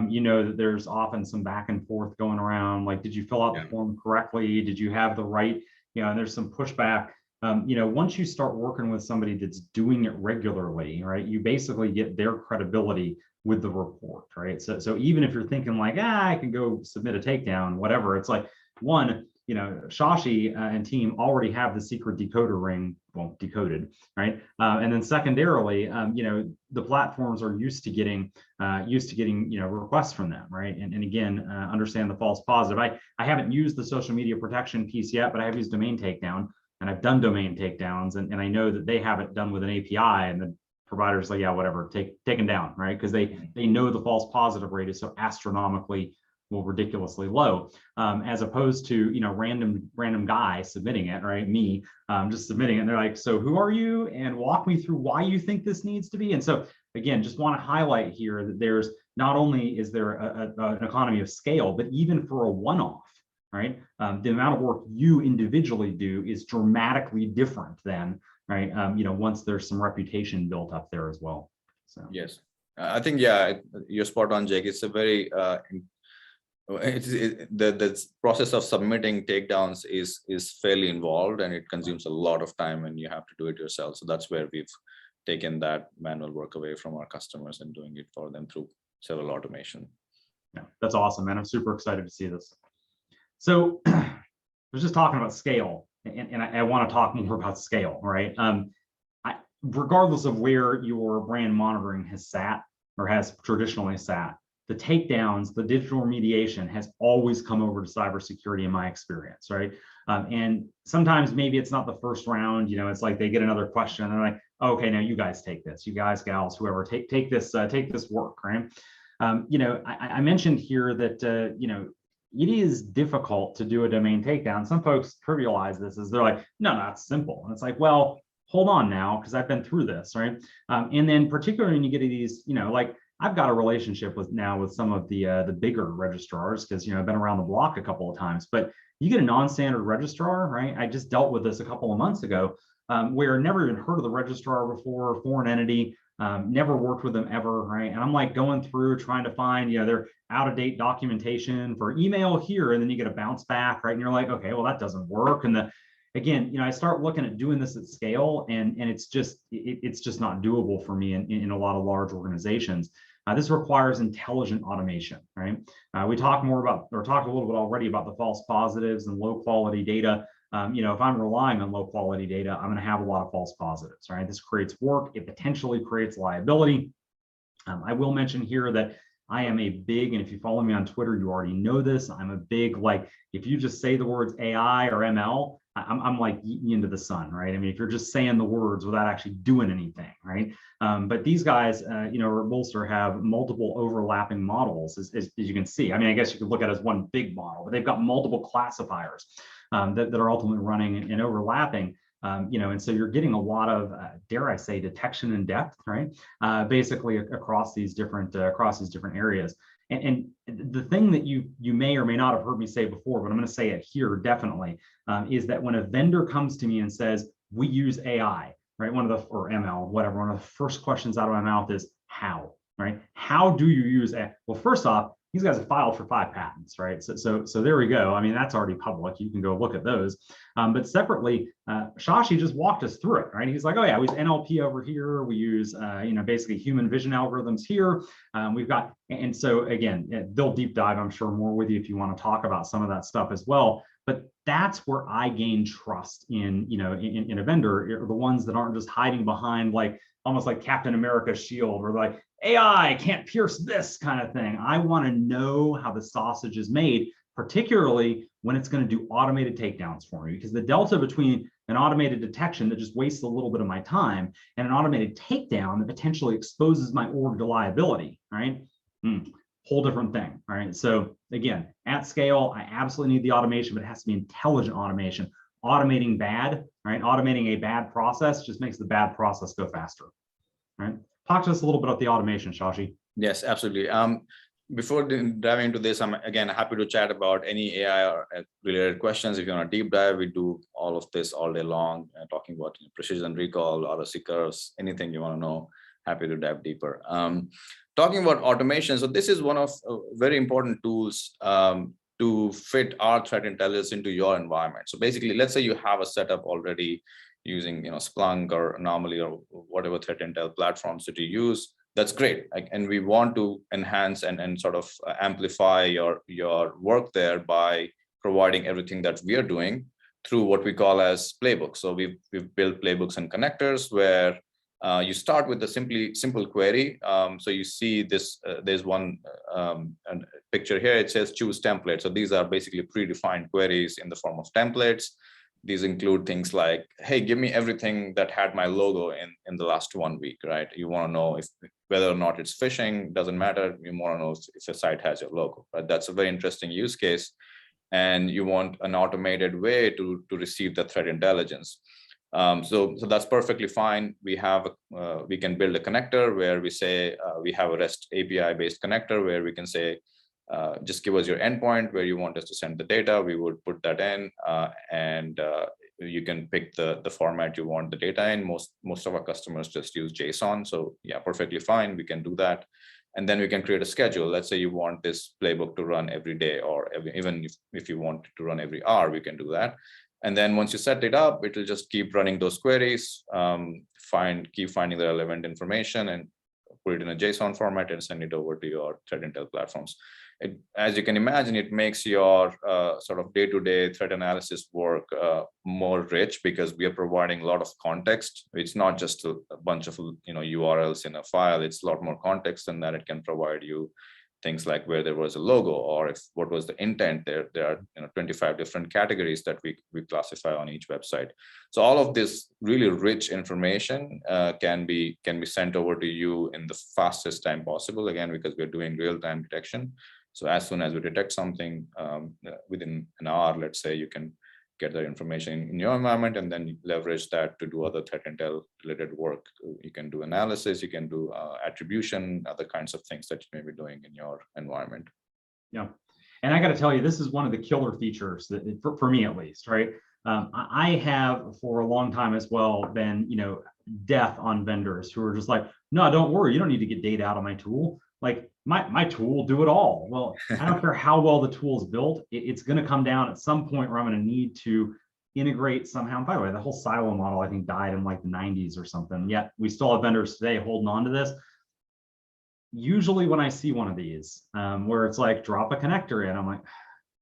you know that there's often some back and forth going around. Like, did you fill out the form correctly? Did you have the right? And there's some pushback. Once you start working with somebody that's doing it regularly, right, you basically get their credibility with the report, right? So even if you're thinking like, I can go submit a takedown, whatever, it's like, one, Shashi and team already have the secret decoder ring, well, decoded, right? And then secondarily, the platforms are used to getting requests from them, right? And again, understand the false positive. I haven't used the social media protection piece yet, but I have used domain takedown, and I've done domain takedowns, and I know that they have it done with an API, and the provider's like, yeah, whatever, take them down, right? Because they know the false positive rate is so astronomically, well, ridiculously low, as opposed to random guy submitting it, right? Me just submitting it, and they're like, so who are you? And walk me through why you think this needs to be. And so again, just want to highlight here that there's not only is there an economy of scale, but even for a one-off, right? The amount of work you individually do is dramatically different than, right? Once there's some reputation built up there as well. So yes, I think you're spot on, Jake. It's a very the process of submitting takedowns is fairly involved, and it consumes a lot of time, and you have to do it yourself. So that's where we've taken that manual work away from our customers and doing it for them through several automation. Yeah, that's awesome, man. I'm super excited to see this. So I was just talking about scale, and I want to talk more about scale, right? Regardless of where your brand monitoring has sat or has traditionally sat, the takedowns, the digital remediation has always come over to cybersecurity in my experience, right? And sometimes maybe it's not the first round, it's like they get another question and they're like, okay, now you guys take this, you guys, gals, whoever, take this work, right? I mentioned here that, it is difficult to do a domain takedown. Some folks trivialize this as they're like, no, that's simple. And it's like, well, hold on now, because I've been through this, right? And then particularly when you get to these, like I've got a relationship with some of the bigger registrars, because I've been around the block a couple of times. But you get a non-standard registrar, right? I just dealt with this a couple of months ago, where I never even heard of the registrar before, foreign entity, never worked with them ever, right? And I'm like going through trying to find, their out-of-date documentation for email here, and then you get a bounce back, right? And you're like, okay, well, that doesn't work. And again, I start looking at doing this at scale, and it's just not doable for me in a lot of large organizations. This requires intelligent automation, right? We talked a little bit already about the false positives and low quality data. If I'm relying on low quality data, I'm going to have a lot of false positives, right? This creates work. It potentially creates liability. I will mention here that I am a big, and if you follow me on Twitter, you already know this, I'm a big, like, if you just say the words AI or ML, I'm like eating into the sun, right? I mean, if you're just saying the words without actually doing anything, right? But these guys, at Bolster have multiple overlapping models, as you can see. I mean, I guess you could look at it as one big model, but they've got multiple classifiers that are ultimately running and overlapping. And so you're getting a lot of, dare I say, detection in depth, right? Basically across these different areas. And the thing that you may or may not have heard me say before, but I'm going to say it here definitely, is that when a vendor comes to me and says, we use AI, right? Or ML, whatever, one of the first questions out of my mouth is how, right? How do you use it? Well, first off, these guys have filed for 5 patents, right? So there we go. I mean, that's already public. You can go look at those. But separately, Shashi just walked us through it, right? He's like, oh yeah, we use NLP over here. We use, basically human vision algorithms here. We've got, and so again, they'll deep dive, I'm sure, more with you if you want to talk about some of that stuff as well. But that's where I gain trust in a vendor, the ones that aren't just hiding behind almost like Captain America's shield, or like AI can't pierce this kind of thing. I want to know how the sausage is made, particularly when it's going to do automated takedowns for me, because the delta between an automated detection that just wastes a little bit of my time, and an automated takedown that potentially exposes my org to liability, right? Whole different thing, right? So again, at scale, I absolutely need the automation, but it has to be intelligent automation. Automating bad, right? Automating a bad process just makes the bad process go faster, right? Talk to us a little bit about the automation, Shashi. Yes, absolutely. Before diving into this, I'm again happy to chat about any AI or related questions. If you want a deep dive, we do all of this all day long, talking about precision recall, ROC curves, anything you want to know. Happy to dive deeper. Talking about automation, so this is one of very important tools to fit our threat intelligence into your environment. So basically, let's say you have a setup already using Splunk or Anomaly or whatever threat intel platforms that you use. That's great. And we want to enhance and sort of amplify your work there by providing everything that we are doing through what we call as playbooks. So we've built playbooks and connectors where you start with a simple query. So you see this, there's one picture here, it says choose template. So these are basically predefined queries in the form of templates. These include things like, hey, give me everything that had my logo in the last 1 week, right? You want to know whether or not it's phishing, doesn't matter. You want to know if a site has your logo, right? That's a very interesting use case. And you want an automated way to receive the threat intelligence. So that's perfectly fine. We can build a connector where we say we have a REST API based connector where we can say, just give us your endpoint where you want us to send the data. We would put that in, and you can pick the format you want the data in. Most of our customers just use JSON. So yeah, perfectly fine. We can do that. And then we can create a schedule. Let's say you want this playbook to run every day, or even if you want it to run every hour, we can do that. And then once you set it up, it will just keep running those queries, keep finding the relevant information and put it in a JSON format and send it over to your threat intel platforms. As you can imagine, it makes your sort of day-to-day threat analysis work more rich because we are providing a lot of context. It's not just a bunch of URLs in a file. It's a lot more context than that. It can provide you things like where there was a logo or what was the intent. There are 25 different categories that we classify on each website. So all of this really rich information can be sent over to you in the fastest time possible, again, because we're doing real-time detection. So as soon as we detect something within an hour, let's say, you can get that information in your environment and then leverage that to do other threat intel related work. You can do analysis, you can do attribution, other kinds of things that you may be doing in your environment. Yeah. And I got to tell you, this is one of the killer features that, for me at least, right? I have for a long time as well been, death on vendors who are just like, no, don't worry, you don't need to get data out of my tool. Like my tool will do it all. Well, I don't care how well the tool is built. It's going to come down at some point where I'm going to need to integrate somehow. And by the way, the whole silo model, I think, died in like the 90s or something. Yet we still have vendors today holding on to this. Usually when I see one of these where it's like drop a connector in, I'm like,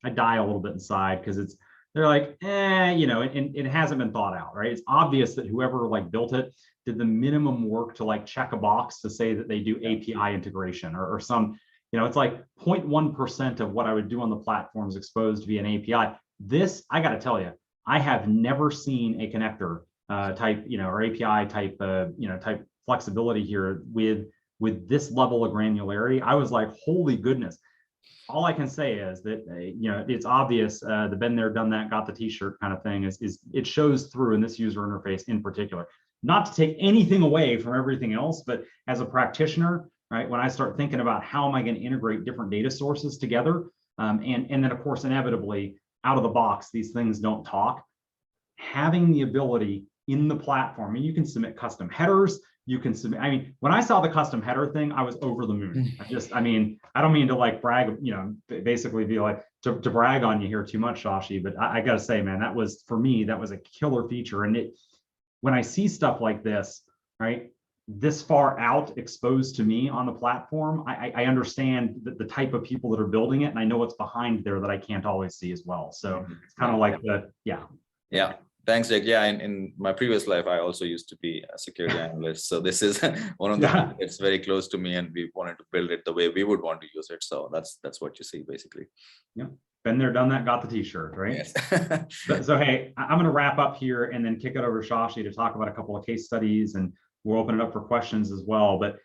I die a little bit inside because they're like, it hasn't been thought out, right? It's obvious that whoever built it did the minimum work to check a box to say that they do API integration or some, it's like 0.1% of what I would do on the platform is exposed via an API. This, I got to tell you, I have never seen a connector type, or API type, type flexibility here with this level of granularity. I was like, holy goodness. All I can say is that, it's obvious the been there, done that, got the t-shirt kind of thing is it shows through in this user interface in particular. Not to take anything away from everything else, but as a practitioner, right, when I start thinking about how am I going to integrate different data sources together, and then of course, inevitably out of the box, these things don't talk. Having the ability in the platform, and you can submit custom headers, you can submit, when I saw the custom header thing, I was over the moon. I don't mean to brag, basically be like to brag on you here too much, Shashi, but I gotta say, man, that was, for me, that was a killer feature. And when I see stuff like this, right, this far out exposed to me on the platform, I understand the type of people that are building it, and I know what's behind there that I can't always see as well. So it's kind of like Yeah. Thanks, Jake. Yeah, in my previous life, I also used to be a security analyst. So this is one of the it's very close to me, and we wanted to build it the way we would want to use it. So that's what you see basically. Yeah. been there, done that, got the t-shirt, right? Yes. So hey, I'm going to wrap up here and then kick it over to Shashi to talk about a couple of case studies, and we'll open it up for questions as well. But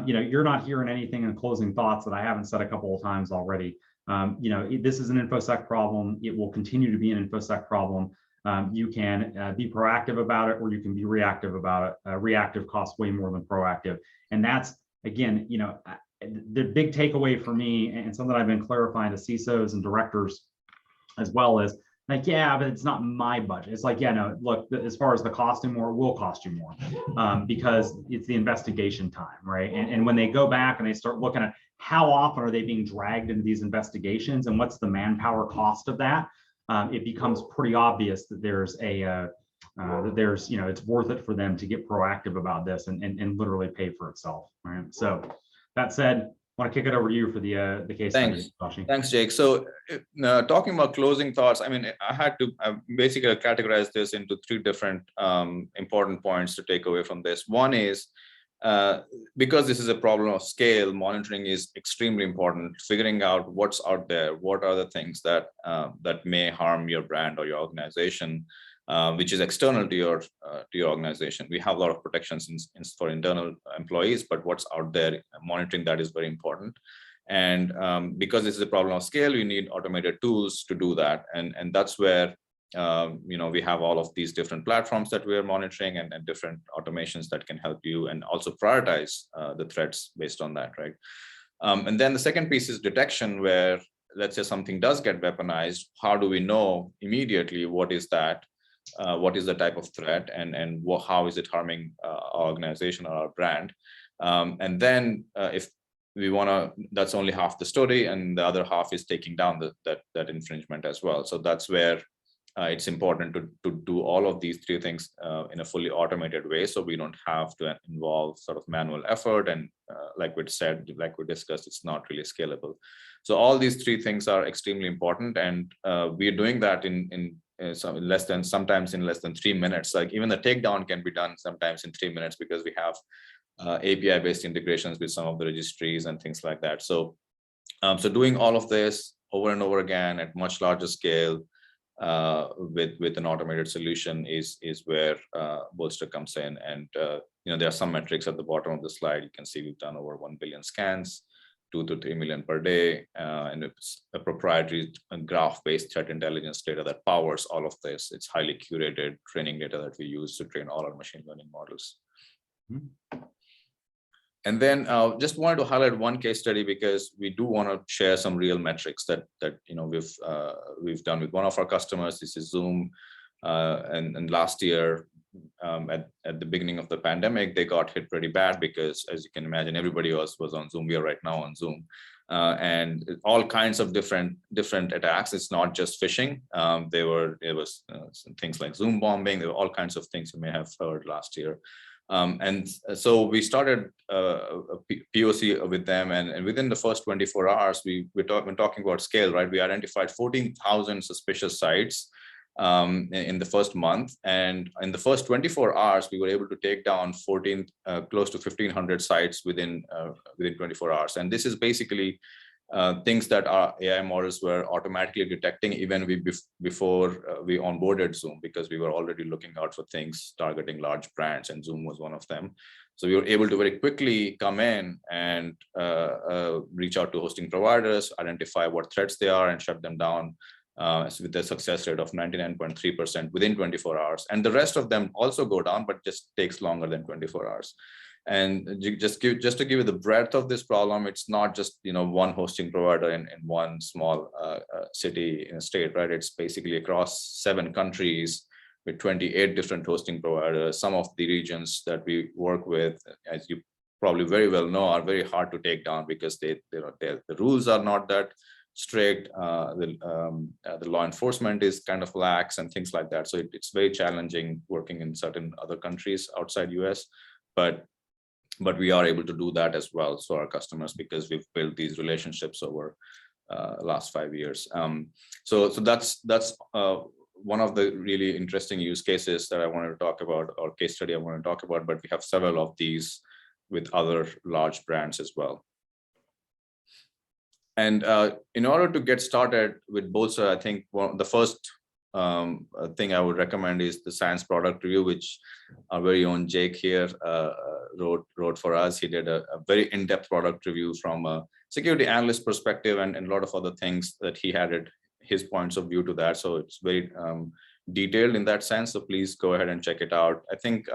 you're not hearing anything in closing thoughts that I haven't said a couple of times already. This is an InfoSec problem. It will continue to be an InfoSec problem. You can be proactive about it, or you can be reactive about it. Reactive costs way more than proactive. And that's, again, the big takeaway for me, and something I've been clarifying to CISOs and directors as well, is like, yeah, but it's not my budget. It's like, yeah, no, look, as far as the costing more, it will cost you more because it's the investigation time, right? And when they go back and they start looking at how often are they being dragged into these investigations and what's the manpower cost of that, it becomes pretty obvious that it's worth it for them to get proactive about this and literally pay for itself, right? So that said, I want to kick it over to you for the case study, Shashi. Thanks, Jake. So talking about closing thoughts, I mean, I had to basically categorize this into three different important points to take away from this. One is, because this is a problem of scale, monitoring is extremely important. Figuring out what's out there, what are the things that may harm your brand or your organization, which is external to your organization. We have a lot of protections for internal employees, but what's out there, monitoring that is very important. And because this is a problem of scale, you need automated tools to do that. And that's where we have all of these different platforms that we are monitoring and different automations that can help you and also prioritize the threats based on that, right? And then the second piece is detection, where let's say something does get weaponized. How do we know immediately what is that? What is the type of threat, and how is it harming our organization or our brand? And then if we want to, that's only half the story, and the other half is taking down that infringement as well. So that's where it's important to do all of these three things in a fully automated way, so we don't have to involve sort of manual effort. And like we discussed, it's not really scalable. So all these three things are extremely important, and we are doing that sometimes in less than 3 minutes. Like even the takedown can be done sometimes in 3 minutes, because we have API-based integrations with some of the registries and things like that. So doing all of this over and over again at much larger scale with an automated solution is where Bolster comes in. And there are some metrics at the bottom of the slide. You can see we've done over 1 billion scans, 2 to 3 million per day, and it's a proprietary graph-based threat intelligence data that powers all of this. It's highly curated training data that we use to train all our machine learning models. Mm-hmm. And then just wanted to highlight one case study, because we do want to share some real metrics that we've done with one of our customers. This is Zoom, and last year at the beginning of the pandemic, they got hit pretty bad, because as you can imagine, everybody else was on Zoom. We are right now on Zoom, and all kinds of different attacks. It's not just phishing. It was some things like Zoom bombing. There were all kinds of things you may have heard last year. And so we started a POC with them, and within the first 24 hours, we're talking about scale, right? We identified 14,000 suspicious sites in the first month, and in the first 24 hours, we were able to take down close to 1,500 sites within 24 hours. And this is basically things that our AI models were automatically detecting even before we onboarded Zoom, because we were already looking out for things targeting large brands, and Zoom was one of them. So we were able to very quickly come in and reach out to hosting providers, identify what threats they are, and shut them down with a success rate of 99.3% within 24 hours. And the rest of them also go down, but just takes longer than 24 hours. And just to give you the breadth of this problem, it's not just one hosting provider in one small city in a state, right? It's basically across 7 countries with 28 different hosting providers. Some of the regions that we work with, as you probably very well know, are very hard to take down, because the rules are not that strict. The law enforcement is kind of lax and things like that. So it's very challenging working in certain other countries outside US, but we are able to do that as well for our customers, because we've built these relationships over last 5 years. So that's one of the really interesting use cases that I wanted to talk about, or case study I want to talk about, but we have several of these with other large brands as well. And in order to get started with Bolster, I think the first thing I would recommend is the SANS product review, which our very own Jake here wrote for us. He did a very in-depth product review from a security analyst perspective and a lot of other things that he had his points of view to that. So it's very detailed in that sense. So please go ahead and check it out. I think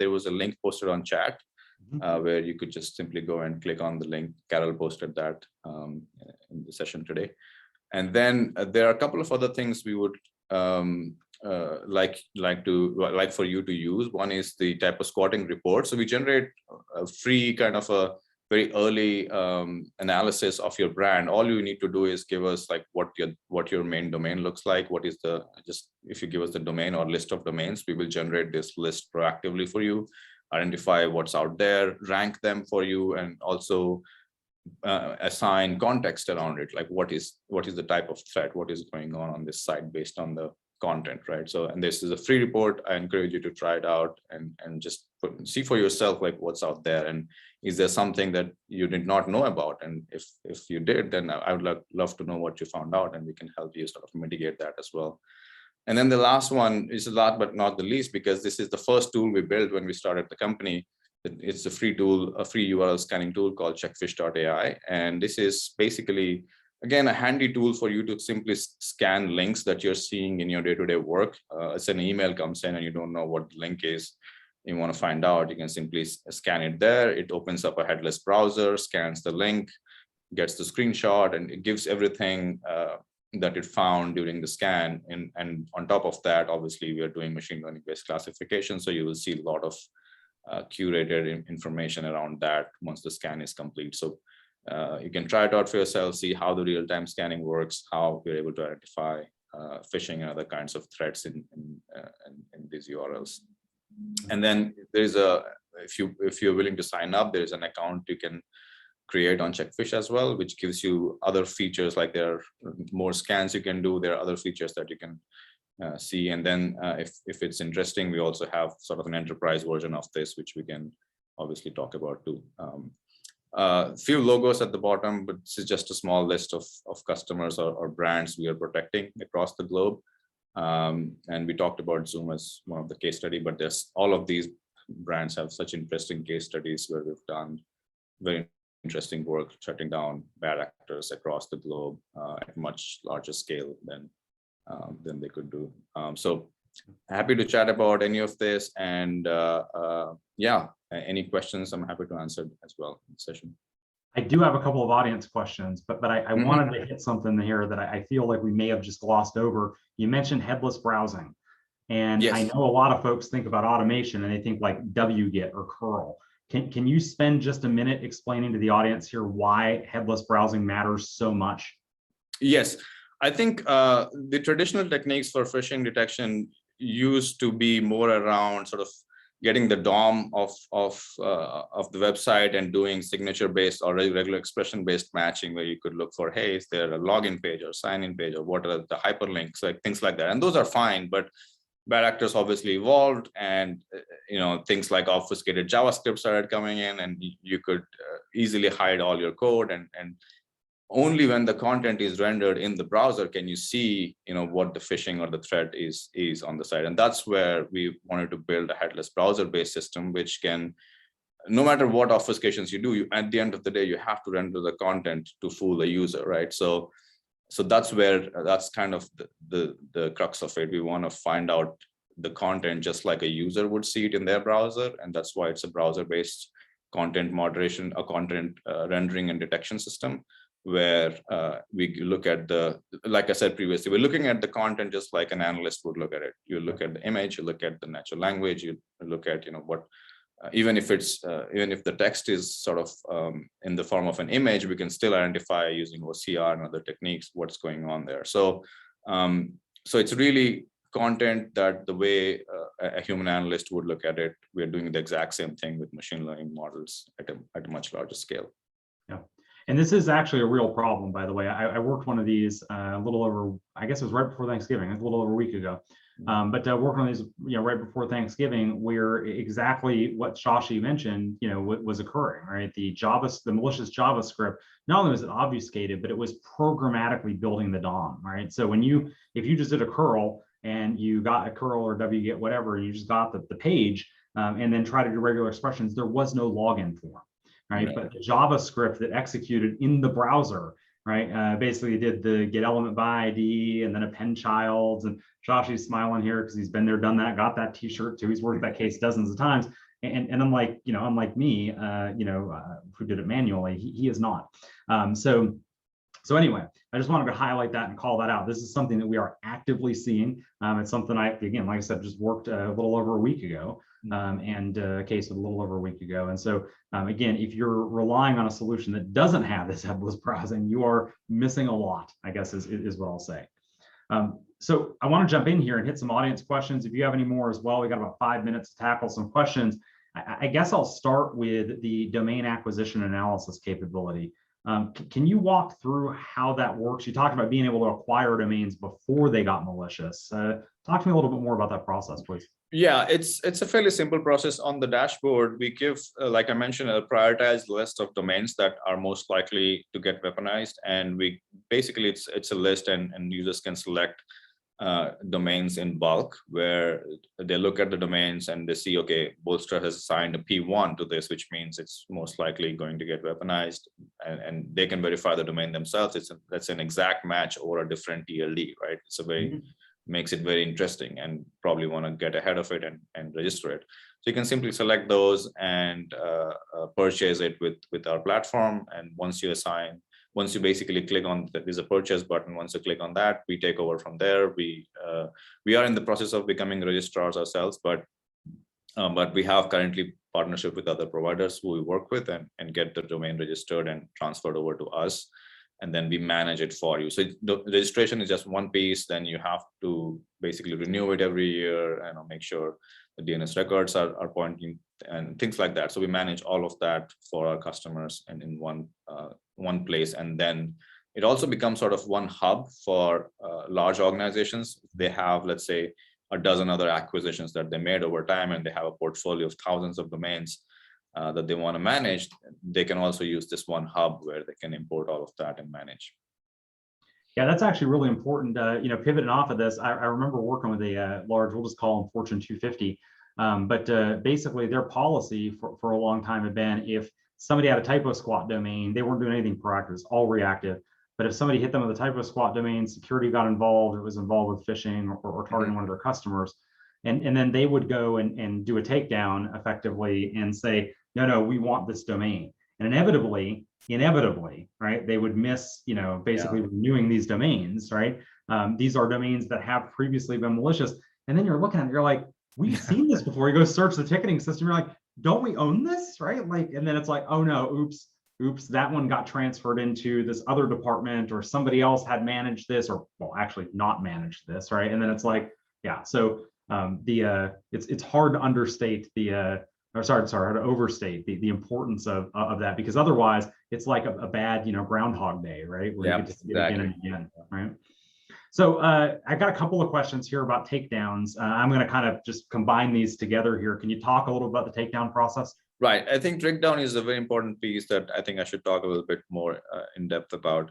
there was a link posted on chat where you could just simply go and click on the link. Carol posted that in the session today. And then there are a couple of other things we would like for you to use. One is the type of squatting report. So we generate a free kind of a very early analysis of your brand. All you need to do is give us like what your main domain looks like. What is the, just if you give us the domain or list of domains, we will generate this list proactively for you, identify what's out there, rank them for you, and also assign context around it, like what is the type of threat, what is going on this site based on the content, right? So, and this is a free report. I encourage you to try it out and just see for yourself like what's out there, and is there something that you did not know about, and if you did, then I would love to know what you found out, and we can help you sort of mitigate that as well. And then the last one is last but not the least, because this is the first tool we built when we started the company. It's a free tool, a free URL scanning tool called checkfish.ai. And this is basically, again, a handy tool for you to simply scan links that you're seeing in your day-to-day work. It's an email comes in and you don't know what the link is, you want to find out, you can simply scan it there. It opens up a headless browser, scans the link, gets the screenshot, and it gives everything that it found during the scan. And on top of that, obviously, we are doing machine learning based classification. So you will see a lot of curated information around that once the scan is complete. So you can try it out for yourself, see how the real-time scanning works, how we're able to identify phishing and other kinds of threats in these URLs. And then there's if you're willing to sign up, there's an account you can create on Checkfish as well, which gives you other features, like there are more scans you can do. There are other features that you can see. And then if it's interesting, we also have sort of an enterprise version of this, which we can obviously talk about too. Few logos at the bottom, but this is just a small list of customers or brands we are protecting across the globe. And we talked about Zoom as one of the case study, but there's all of these brands have such interesting case studies where we've done very interesting work shutting down bad actors across the globe at much larger scale than they could do. So happy to chat about any of this, and yeah, any questions I'm happy to answer as well in the session. I do have a couple of audience questions, but I wanted to hit something here that I feel like we may have just glossed over. You mentioned headless browsing, and yes. I know a lot of folks think about automation and they think like wget or curl. Can you spend just a minute explaining to the audience here why headless browsing matters so much? Yes, I think the traditional techniques for phishing detection used to be more around sort of getting the DOM of the website and doing signature-based or regular expression-based matching, where you could look for, hey, is there a login page or sign-in page, or what are the hyperlinks, like things like that. And those are fine, but bad actors obviously evolved, and things like obfuscated JavaScript started coming in, and you could easily hide all your code, and only when the content is rendered in the browser can you see what the phishing or the threat is on the site. And that's where we wanted to build a headless browser-based system, which can, no matter what obfuscations you do, at the end of the day, you have to render the content to fool the user, right? So that's kind of the crux of it. We want to find out the content just like a user would see it in their browser, and that's why it's a browser-based content moderation, a content rendering and detection system, where we look at like I said previously, we're looking at the content just like an analyst would look at it. You look at the image, you look at the natural language, you look at what. Even if the text is sort of in the form of an image, we can still identify using OCR and other techniques what's going on there. So it's really content that the way a human analyst would look at it, we're doing the exact same thing with machine learning models at a much larger scale. Yeah. And this is actually a real problem, by the way. I worked one of these a little over, I guess it was right before Thanksgiving, a little over a week ago. But working on these, right before Thanksgiving, where exactly what Shashi mentioned, was occurring, right? The malicious JavaScript, not only was it obfuscated, but it was programmatically building the DOM, right? So if you just did a curl and you got a curl or wget whatever, and you just got the page, and then try to do regular expressions, there was no login form. Right? But the JavaScript that executed in the browser, right, basically did the get element by ID and then append childs. And Shashi's smiling here because he's been there, done that, got that T-shirt too. He's worked that case dozens of times. And unlike me, who did it manually, he is not. So anyway, I just wanted to highlight that and call that out. This is something that we are actively seeing. It's something again, like I said, just worked a little over a week ago. And a case a little over a week ago. And so again, if you're relying on a solution that doesn't have this headless browsing, you are missing a lot, I guess is what I'll say. So I want to jump in here and hit some audience questions. If you have any more as well, we got about 5 minutes to tackle some questions. I guess I'll start with the domain acquisition analysis capability. Can you walk through how that works? You talked about being able to acquire domains before they got malicious. Talk to me a little bit more about that process, please. Yeah, it's a fairly simple process. On the dashboard, we give, like I mentioned, a prioritized list of domains that are most likely to get weaponized. And we basically, it's a list and users can select domains in bulk, where they look at the domains and they see, okay, Bolster has assigned a P1 to this, which means it's most likely going to get weaponized, and they can verify the domain themselves. That's an exact match over a different TLD, right? It's a very makes it very interesting, and probably want to get ahead of it and register it. So you can simply select those and purchase it with our platform. And once you basically click on, there's a purchase button. Once you click on that, we take over from there. We are in the process of becoming registrars ourselves, but we have currently partnership with other providers who we work with and get the domain registered and transferred over to us. And then we manage it for you. So the registration is just one piece. Then you have to basically renew it every year and make sure the DNS records are pointing and things like that. So we manage all of that for our customers and in one place. And then it also becomes sort of one hub for large organizations. They have, let's say, a dozen other acquisitions that they made over time, and they have a portfolio of thousands of domains that they want to manage. They can also use this one hub where they can import all of that and manage. Yeah, that's actually really important. Pivoting off of this, I remember working with a large, we'll just call them Fortune 250, but basically their policy for a long time had been, if somebody had a typo squat domain, they weren't doing anything proactive, it's all reactive. But if somebody hit them with a typo squat domain, security got involved, it was involved with phishing or targeting one of their customers. And then they would go and do a takedown effectively and say, no, we want this domain. And inevitably, right, they would miss, basically renewing these domains, right? These are domains that have previously been malicious. And then you're looking at it, you're like, we've seen this before. You go search the ticketing system, you're like, don't we own this, right? Like, and then it's like, oh no, oops, that one got transferred into this other department, or somebody else had managed this, or well, actually not managed this, right? And then it's like, yeah, so it's hard to understate hard to overstate the importance of that, because otherwise it's like a bad, Groundhog Day, right? Where you get to again and again, right? So I got a couple of questions here about takedowns. I'm going to kind of just combine these together here. Can you talk a little about the takedown process? Right. I think takedown is a very important piece that I think I should talk a little bit more in depth about.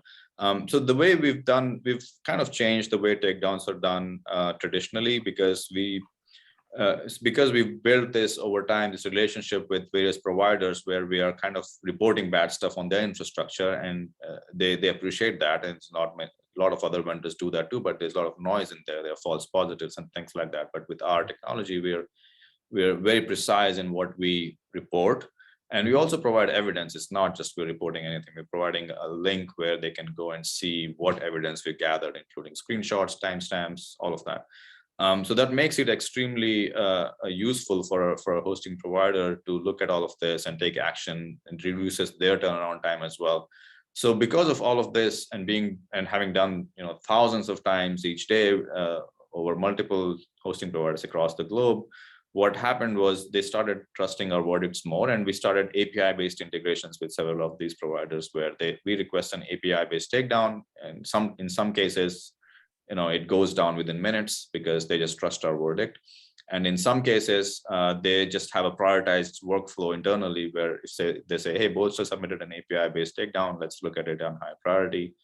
So the way we've kind of changed the way takedowns are done traditionally, because we've built this over time, this relationship with various providers where we are kind of reporting bad stuff on their infrastructure, and they appreciate that. And it's not a lot of other vendors do that too, but there's a lot of noise in there. There are false positives and things like that. But with our technology, we're very precise in what we report. And we also provide evidence. It's not just we're reporting anything. We're providing a link where they can go and see what evidence we gathered, including screenshots, timestamps, all of that. So that makes it extremally useful for a hosting provider to look at all of this and take action, and reduces their turnaround time as well. So because of all of this and having done thousands of times each day over multiple hosting providers across the globe, what happened was they started trusting our verdicts more, and we started API-based integrations with several of these providers where we request an API-based takedown, and in some cases, it goes down within minutes because they just trust our verdict. And in some cases, they just have a prioritized workflow internally where they say, hey, Bolster submitted an API-based takedown, let's look at it on high priority.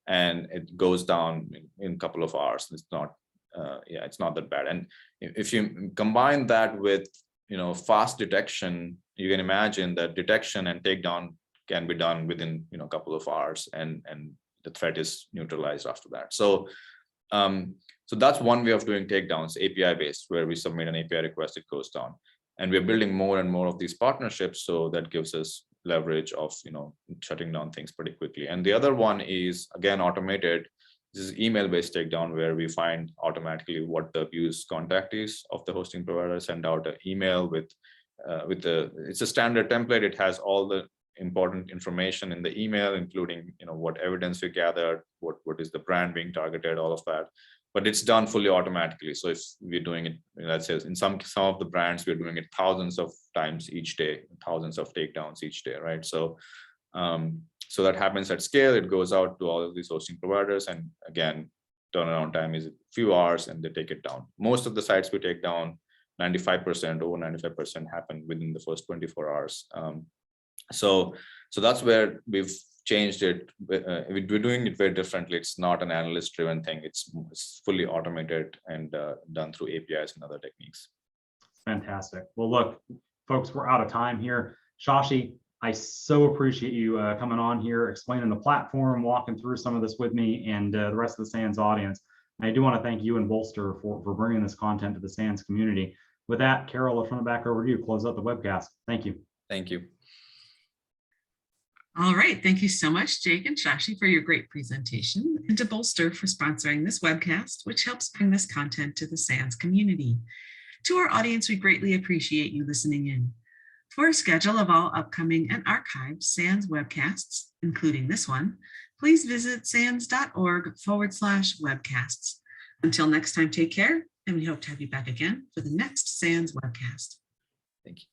And it goes down in a couple of hours. It's not, it's not that bad. And if you combine that with, fast detection, you can imagine that detection and takedown can be done within, a couple of hours, and the threat is neutralized after that. So that's one way of doing takedowns, API-based, where we submit an API request, it goes down. And we're building more and more of these partnerships, so that gives us leverage of shutting down things pretty quickly. And the other one is, again, automated. This is email-based takedown, where we find automatically what the abuse contact is of the hosting provider, send out an email with it's a standard template. It has all the important information in the email, including what evidence we gathered, what is the brand being targeted, all of that. But it's done fully automatically. So if we're doing it, let's say in some of the brands, we're doing it thousands of times each day, thousands of takedowns each day, right? So so that happens at scale. It goes out to all of these hosting providers, and again, turnaround time is a few hours, and they take it down. Most of the sites we take down, 95%, over 95% happen within the first 24 hours. So that's where we've changed it. We're doing it very differently. It's not an analyst-driven thing. It's fully automated and done through APIs and other techniques. Fantastic. Well, look, folks, we're out of time here. Shashi, I so appreciate you coming on here, explaining the platform, walking through some of this with me and the rest of the SANS audience. And I do want to thank you and Bolster for bringing this content to the SANS community. With that, Carol, I'll turn it back over to you. Close out the webcast. Thank you. Thank you. All right. Thank you so much, Jake and Shashi, for your great presentation, and to Bolster for sponsoring this webcast, which helps bring this content to the SANS community. To our audience, we greatly appreciate you listening in. For a schedule of all upcoming and archived SANS webcasts, including this one, please visit sans.org/webcasts. Until next time, take care, and we hope to have you back again for the next SANS webcast. Thank you.